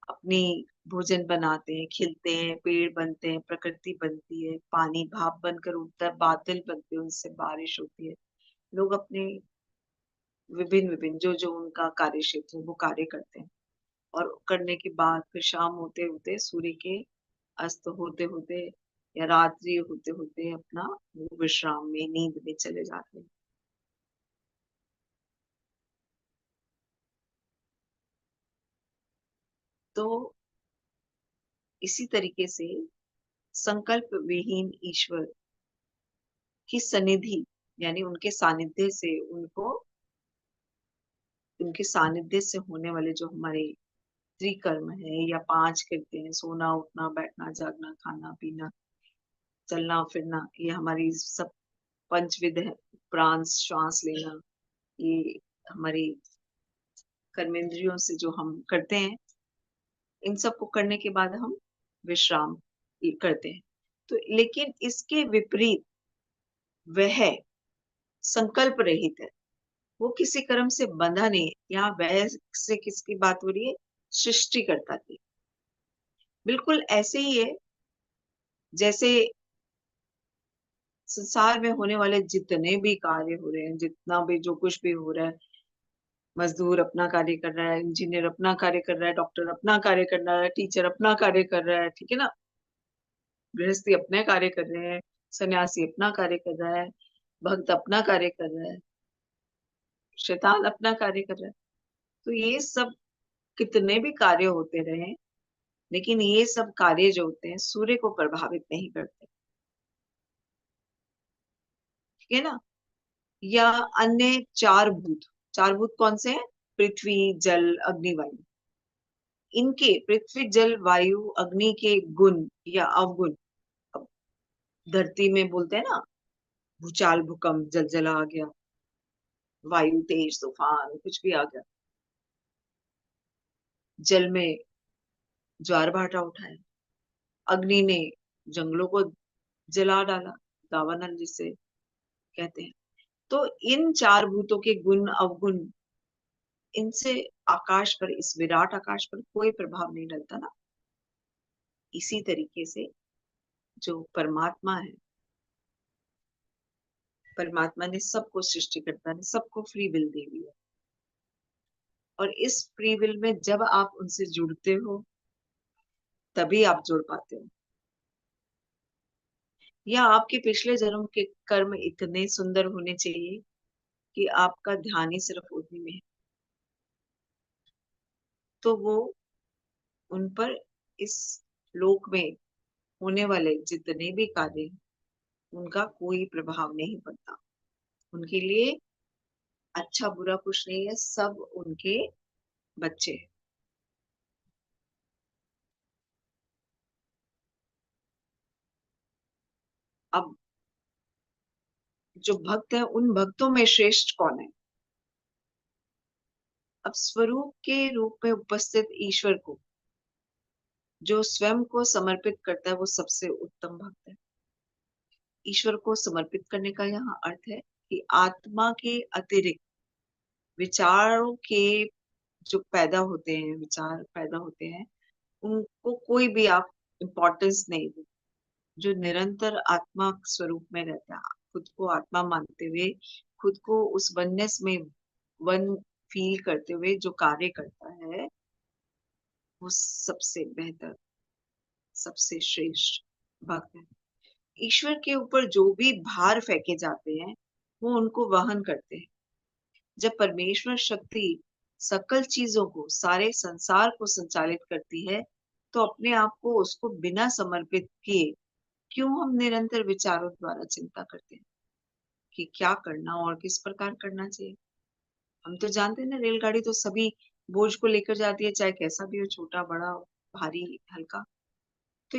अपनी भोजन बनाते हैं, खिलते हैं, पेड़ बनते हैं, प्रकृति बनती है, पानी भाप बनकर उठता है, बादल बनते हैं, उनसे बारिश होती है। लोग अपने विभिन्न विभिन्न जो जो उनका कार्य क्षेत्र है वो कार्य करते हैं। और करने के बाद फिर शाम होते होते सूर्य के अस्त होते होते या रात्रि होते होते अपना वो विश्राम में नींद में चले जाते हैं। तो इसी तरीके से संकल्प विहीन ईश्वर की सनिधि यानी उनके सानिध्य से उनके सानिध्य से होने वाले जो हमारे त्रिकर्म है या पांच कृत्य हैं, सोना उठना बैठना जागना खाना पीना चलना फिरना, ये हमारी सब पंचविध है। प्राण श्वास लेना, ये हमारी कर्मेंद्रियों से जो हम करते हैं, इन सब को करने के बाद हम विश्राम करते हैं। तो लेकिन इसके विपरीत वह संकल्प रहित है, वो किसी कर्म से बंधा नहीं है। यहाँ वह से किसकी बात हो रही है? सृष्टिकर्ता की। बिल्कुल ऐसे ही है जैसे संसार में होने वाले जितने भी कार्य हो रहे हैं, जितना भी जो कुछ भी हो रहा है, मजदूर अपना कार्य कर रहा है, इंजीनियर अपना कार्य कर रहा है, डॉक्टर अपना कार्य कर रहा है, टीचर अपना कार्य कर रहा है, ठीक है ना, गृहस्थी अपने कार्य कर रहे हैं, सन्यासी अपना कार्य कर रहा है, भक्त अपना कार्य कर रहा है, शैतान अपना कार्य कर रहा है। तो ये सब कितने भी कार्य होते रहे, लेकिन ये सब कार्य जो होते हैं सूर्य को प्रभावित नहीं करते, ठीक है ना। या अन्य चार भूत कौन से हैं? पृथ्वी, जल, अग्नि, वायु। इनके पृथ्वी, जल, वायु, अग्नि के गुण या अवगुण, अब धरती में बोलते हैं ना, भूचाल, भूकंप, जलजला आ गया, वायु तेज तूफान कुछ भी आ गया, जल में ज्वार भाटा उठाया, अग्नि ने जंगलों को जला डाला, दावानल जिसे कहते हैं। तो इन चार भूतों के गुण अवगुण, इनसे आकाश पर, इस विराट आकाश पर कोई प्रभाव नहीं डलता ना। इसी तरीके से जो परमात्मा है, परमात्मा ने सबको, सृष्टिकर्ता ने सबको फ्री विल दी हुई है, और इस फ्री विल में जब आप उनसे जुड़ते हो तभी आप जुड़ पाते हो। या आपके पिछले जन्म के कर्म इतने सुंदर होने चाहिए कि आपका ध्यान ही सिर्फ उन्हीं में है, तो वो उन पर, इस लोक में होने वाले जितने भी कार्य हैं, उनका कोई प्रभाव नहीं पड़ता। उनके लिए अच्छा बुरा कुछ नहीं है, सब उनके बच्चे हैं। अब जो भक्त है, उन भक्तों में श्रेष्ठ कौन है? अब स्वरूप के रूप में उपस्थित ईश्वर को जो स्वयं को समर्पित करता है, वो सबसे उत्तम भक्त है। ईश्वर को समर्पित करने का यहाँ अर्थ है कि आत्मा के अतिरिक्त विचारों के जो पैदा होते हैं, विचार पैदा होते हैं, उनको कोई भी आप इम्पोर्टेंस नहीं दो। जो निरंतर आत्मा स्वरूप में रहता है, खुद को आत्मा मानते हुए, खुद को उस वननेस में वन फील करते हुए जो कार्य करता है, वो सबसे बेहतर, सबसे श्रेष्ठ भक्त है। ईश्वर के ऊपर जो भी भार फेंके जाते हैं, वो उनको वहन करते हैं। जब परमेश्वर शक्ति सकल चीजों को, सारे संसार को संचालित करती है, तो अपने आप को उसको बिना समर्पित किए क्यों हम निरंतर विचारों द्वारा चिंता करते हैं कि क्या करना और किस प्रकार करना चाहिए। हम तो जानते हैं ना, रेलगाड़ी तो सभी बोझ को लेकर जाती है, चाहे कैसा भी हो, छोटा बड़ा, भारी हल्का। तो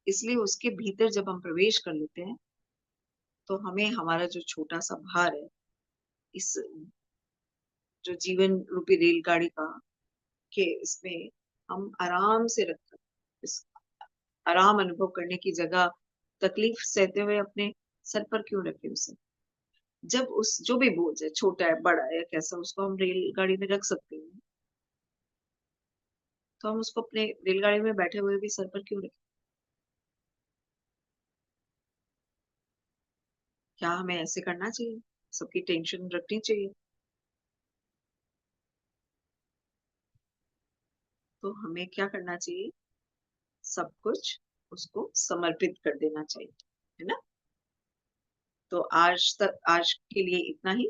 इसलिए उसके भीतर जब हम प्रवेश कर लेते हैं, तो हमें हमारा जो छोटा सा भार है, इस जो जीवन रूपी रेलगाड़ी का, के इसमें हम आराम से रख, इस आराम अनुभव करने की जगह तकलीफ सहते हुए अपने सर पर क्यों रखे उसे। जब उस जो भी बोझ है, छोटा है बड़ा है कैसा, उसको हम रेलगाड़ी में रख सकते हैं, तो हम उसको अपने रेलगाड़ी में बैठे हुए भी सर पर क्यों रखें? क्या हमें ऐसे करना चाहिए? सबकी टेंशन रखनी चाहिए? तो हमें क्या करना चाहिए? सब कुछ उसको समर्पित कर देना चाहिए, है ना। तो आज के लिए इतना ही।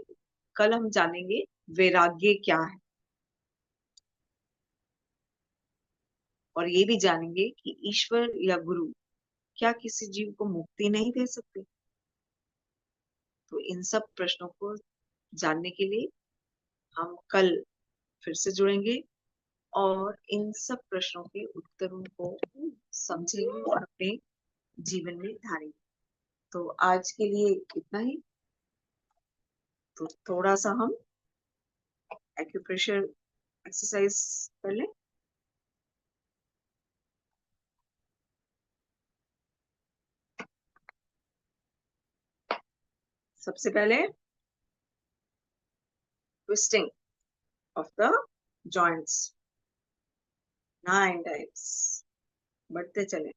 कल हम जानेंगे वैराग्य क्या है, और ये भी जानेंगे कि ईश्वर या गुरु क्या किसी जीव को मुक्ति नहीं दे सकते। तो इन सब प्रश्नों को जानने के लिए हम कल फिर से जुड़ेंगे, और इन सब प्रश्नों के उत्तरों को समझेंगे और अपने जीवन में ढालेंगे। तो आज के लिए इतना ही। तो थोड़ा सा हम एक्यूप्रेशर एक्सरसाइज कर लें। सबसे पहले twisting of the joints 9 times. बढ़ते चले।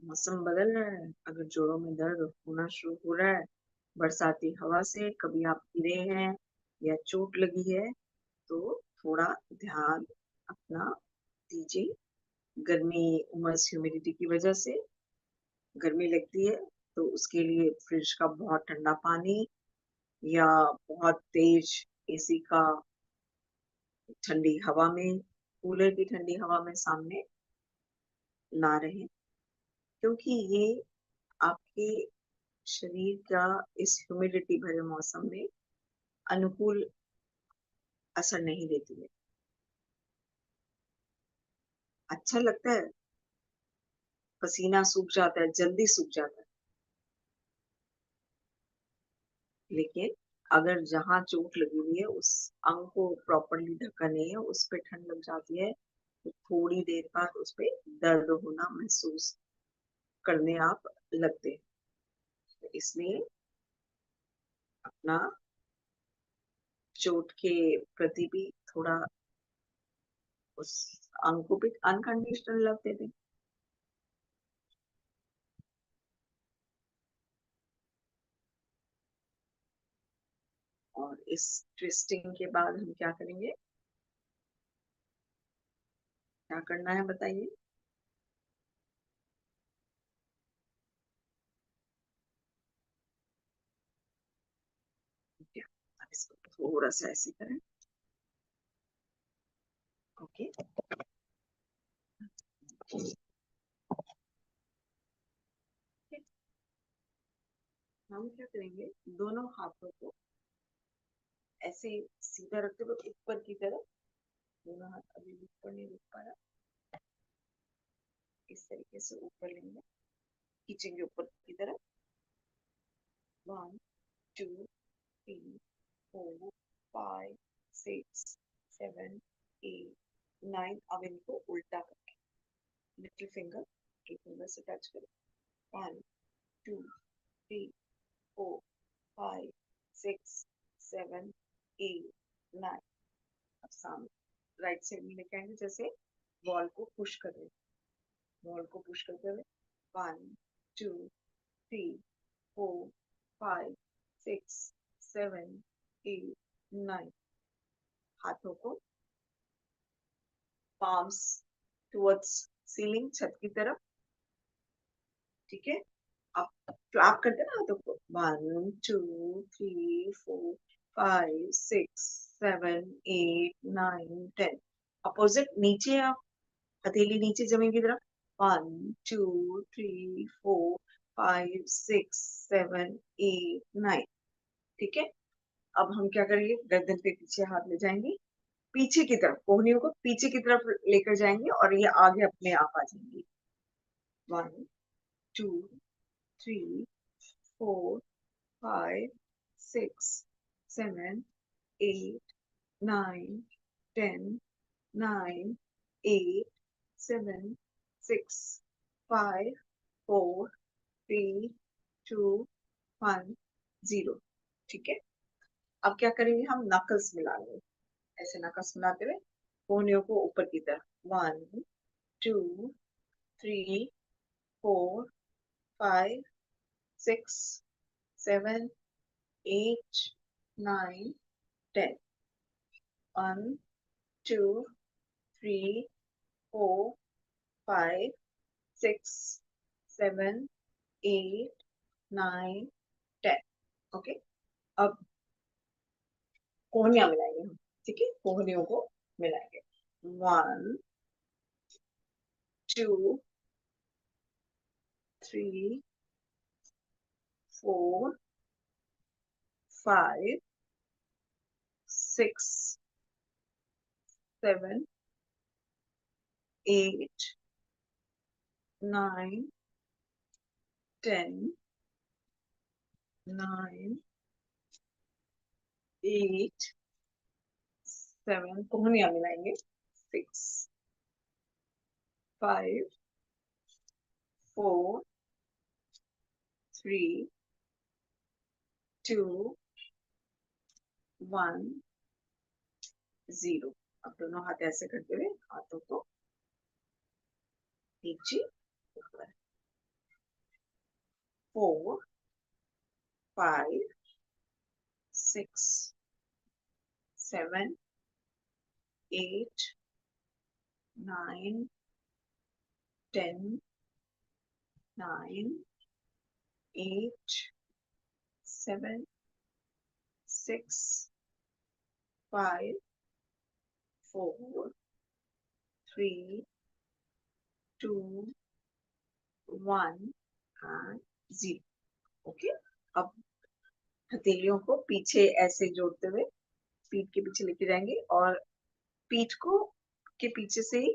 मौसम बदल रहा है, अगर जोड़ों में दर्द होना शुरू हो रहा है बरसाती हवा से, कभी आप गिरे हैं या चोट लगी है, तो थोड़ा ध्यान अपना दीजिए। गर्मी, उमस, ह्यूमिडिटी की वजह से गर्मी लगती है, तो उसके लिए फ्रिज का बहुत ठंडा पानी या बहुत तेज एसी का ठंडी हवा में, कूलर की ठंडी हवा में सामने ना रहें, क्योंकि ये आपके शरीर का इस ह्यूमिडिटी भरे मौसम में अनुकूल असर नहीं देती है। अच्छा लगता है, पसीना सूख जाता है, जल्दी सूख जाता है, लेकिन अगर जहाँ चोट लगी हुई है उस अंग को प्रॉपरली ढका नहीं है, उस पे ठंड लग जाती है, तो थोड़ी देर बाद उस पे दर्द होना महसूस करने आप लगते हैं। तो इसलिए अपना चोट के प्रति भी थोड़ा उस अंग को भी अनकंडीशनल लव दे दें। और इस ट्विस्टिंग के बाद हम क्या करेंगे, क्या करना है बताइए। क्या, अब इसको थोड़ा सा ऐसे करें। ओके, हम क्या करेंगे, दोनों हाथों को ऐसे सीधा रखते हुए ऊपर की तरफ, दोनों हाथ अभी ऊपर नहीं रुक पा रहा, इस तरीके से ऊपर लेंगे, खींचेंगे ऊपर की तरफ। 1 2 3 4 5 6 7 8 9। अब इनको उल्टा करके लिटिल फिंगर से टच करें। 1 2 3 4 5 6 7 8 9। अब सामने राइट साइड में लेके आएंगे, जैसे वॉल को पुश कर रहे, वॉल को पुश करते हुए। 1 2 3 4 5 6 7 8 9। हाथों को पाम्स टुवर्ड्स सीलिंग, छत की तरफ। ठीक है, आप क्लैप करते हैं ना हाथों को। 1 2 3 4 5 6 7 8 9 10। अपोजिट नीचे, आप हथेली नीचे जमीन की तरफ। 1 2 3 4 5 6 7 8 9। ठीक है, अब हम क्या करेंगे, गर्दन पे पीछे हाथ ले जाएंगे, पीछे की तरफ, कोहनियों को पीछे की तरफ लेकर जाएंगे और ये आगे अपने आप आ जाएंगी। 1 2 3 4 5 6 7 8 9 10 9 8 7 6 5 4 3 2 1 0। ठीक है, अब क्या करेंगे, हम नकल्स मिलाएंगे, ऐसे नकल्स मिलाते हुए कोहनियों को ऊपर की तरफ। 1 2 3 4 5 6 7 8 9 10। 1 2 3 4 5 6 7 8 9 10। ओके, अब कोहनियां मिलाएंगे हम। ठीक है, कोहनियों को मिलाएंगे। 1 2 3 4 5 6 7 8 9 10 9 8 7। कोहनियां मिलाएंगे। 6 5 4 3 2 1 0। अब दोनों हाथ ऐसे करते हुए हाथों को नीचे ऊपर। 4 5 6 7 8 9 10 9 8 7 6 5 4 3 2 1 एंड 0। ओके। अब हथेलियों को पीछे ऐसे जोड़ते हुए पीठ के पीछे लेके जाएंगे और पीठ को के पीछे से ही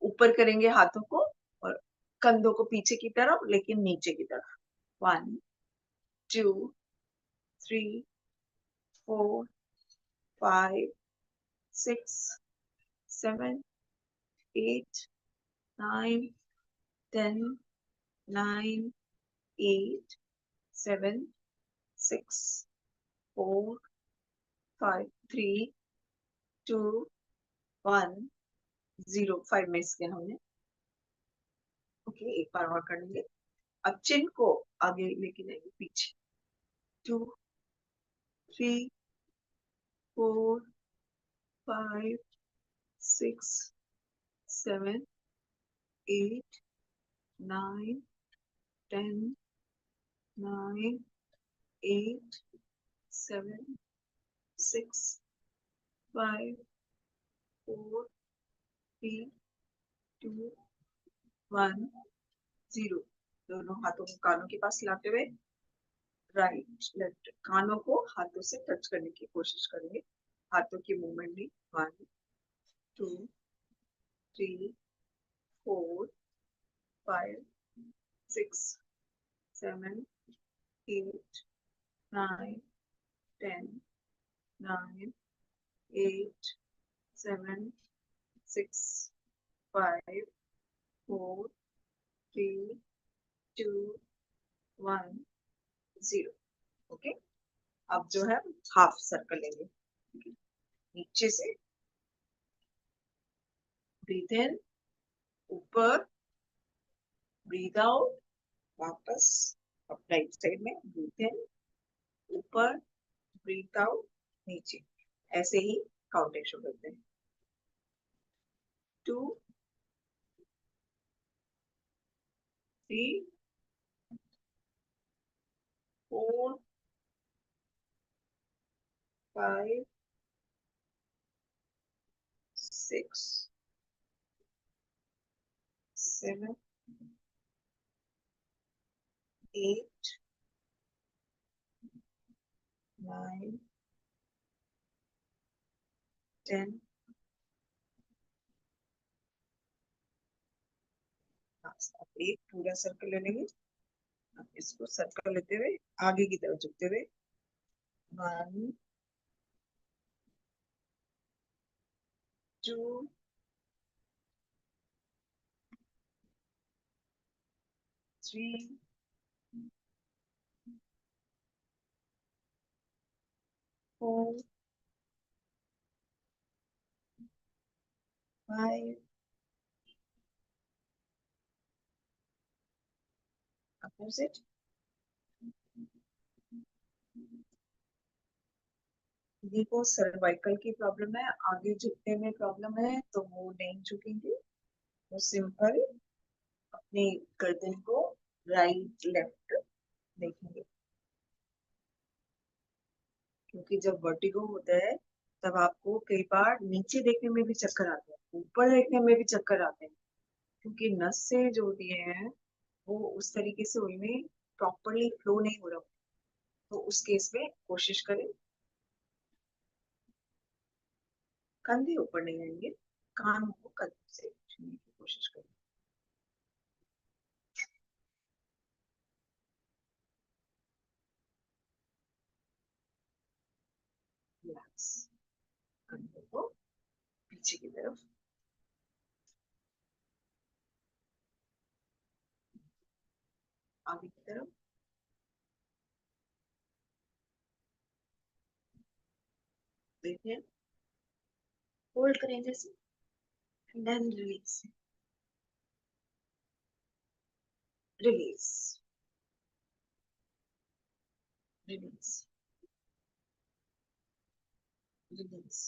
ऊपर करेंगे हाथों को और कंधों को पीछे की तरफ लेकिन नीचे की तरफ। 1 2 3 4 5 6 7 8 9 10 9 8 7 6 4 5 3 2 1 0। 5 मिस किया हमने। ओके, एक बार और कर लेंगे। अब चिन को आगे लेके जाएंगे पीछे। 2 3 4 5 6 7 8 9 10 9 8 7 6 5 4 3 2 1 0। दोनों हाथों को कानों के पास लाते हुए राइट लेफ्ट कानों को हाथों से टच करने की कोशिश करेंगे। हाथों की मूवमेंट भी। 1 2 3 4 5 6 7 8 9 10 9 8 7 6 5 4 3 2 1 0। ओके। अब जो है हाफ सर्कल लेंगे। नीचे से ब्रीथ इन, ऊपर ब्रीथ आउट, वापस अब राइट साइड में ब्रीथ इन, ऊपर ब्रीथ आउट, नीचे। ऐसे ही काउंटिंग शुरू करते हैं। 2 3 4 5 6 7 8 9 10। अब एक पूरा सर्कल ले लेंगे। अब इसको सर्कल लेते हुए आगे की तरफ झुकते हुए 1 2 3 4 5 अपोजिट। देखो सर्वाइकल की प्रॉब्लम है, आगे झुकने में प्रॉब्लम है तो वो नहीं झुकेंगे। वो सिंपल अपनी गर्दन को राइट लेफ्ट देखेंगे। क्योंकि जब वर्टिगो होता है तब आपको कई बार नीचे देखने में भी चक्कर आते हैं, ऊपर देखने में भी चक्कर आते हैं, क्योंकि नस से जो होती है वो उस तरीके से उनमें प्रॉपरली फ्लो नहीं हो रहा। तो उस केस में कोशिश करें कंधे ऊपर नहीं आएंगे, कान को कंधे से छूने की कोशिश करें। रिलैक्स कंधों को पीछे की तरफ, आगे की तरफ। देखिए होल्ड करें जैसे, and then release, release, release, release,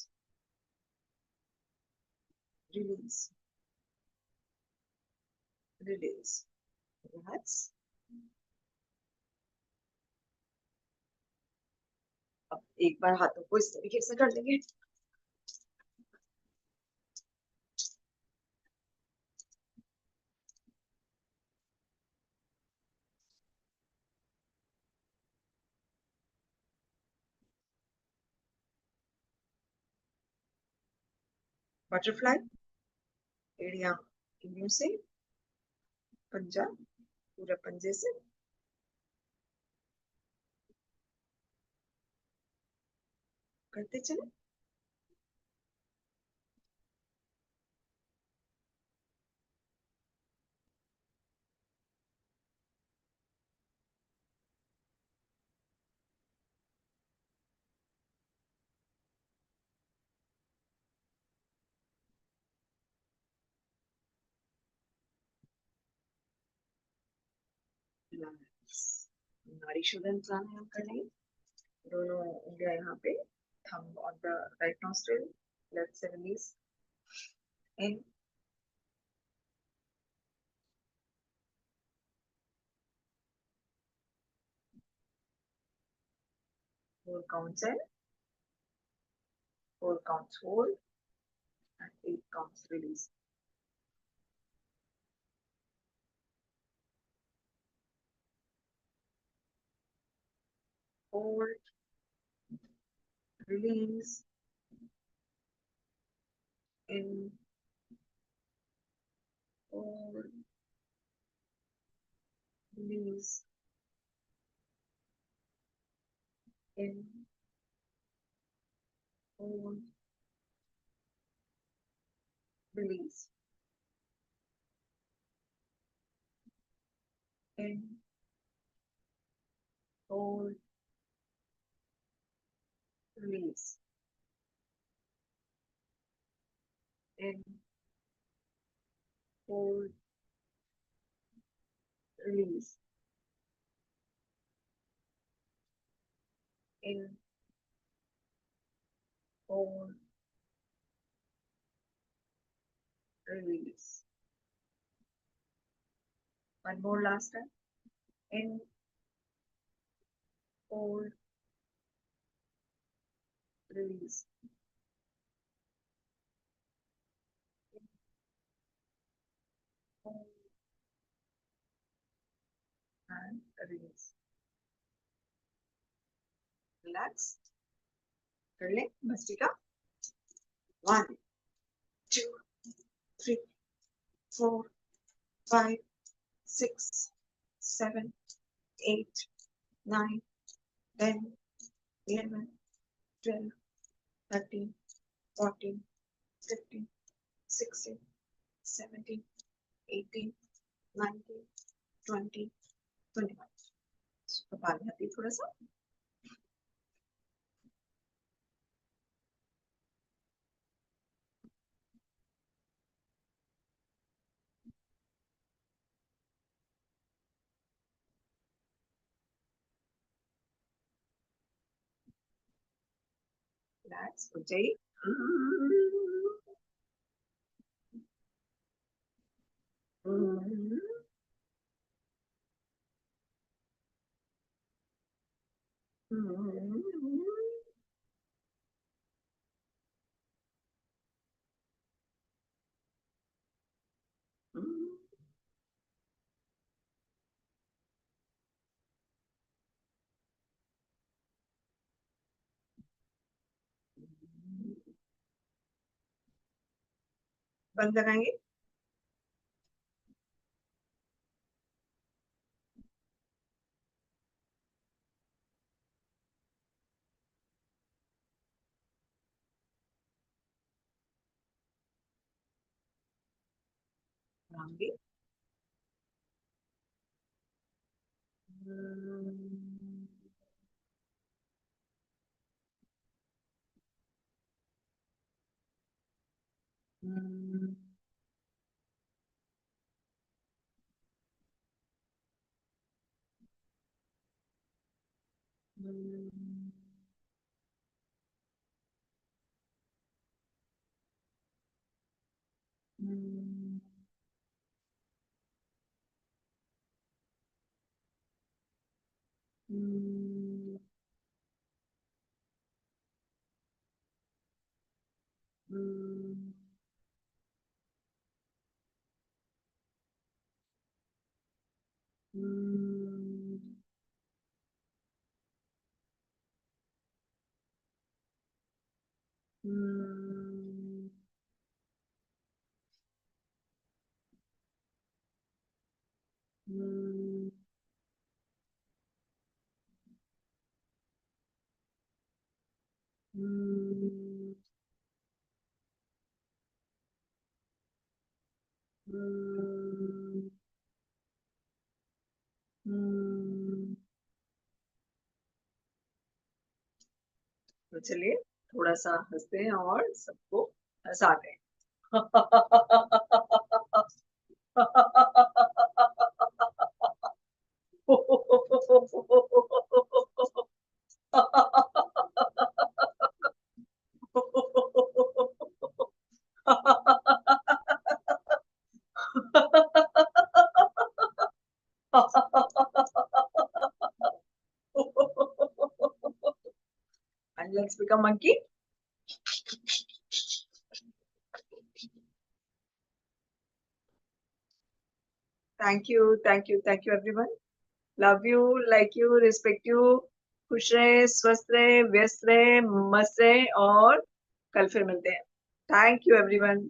release, release, relax. अब एक बार हाथों को इस तरीके से कर लेंगे। बटरफ्लाई, एड़ियां मुंह से, पंजा पूरा पंजे से, करते चले। नाड़ी शोधन प्राणायाम कर लेंगे। दोनों उंगलियां यहाँ पे, thumb on the right nostril, left से release, in, 4 counts in, 4 counts hold, and 8 counts release. Hold, release, in, hold, release, in, hold, release, in, hold, release, in, hold, release, in, hold, release. One more last time. In, hold, release, in, hold, and release. Relax. कर ले भस्त्रिका। 1, 2, 3, 4, 5, 6, 7, 8, 9, 10, 11, 12, 13, 14, 15, 16, 17, 18, 19, 20, 21. कपाल भाती थोड़ा सा। Relax हो जाइए। बंद लगाएंगे। लगाएंगे। Hmm. Hmm. Hmm. Hmm. Hmm. Hmm. Hmm. Hmm. Hmm. Hmm. तो चलिए थोड़ा सा हंसते हैं और सबको हंसाते हैं। And let's become monkey. Thank you everyone. Love you, like you, respect you. खुश रहे, स्वस्थ रहे, व्यस्त रहे, मस्त रहे और कल फिर मिलते हैं। Thank you everyone.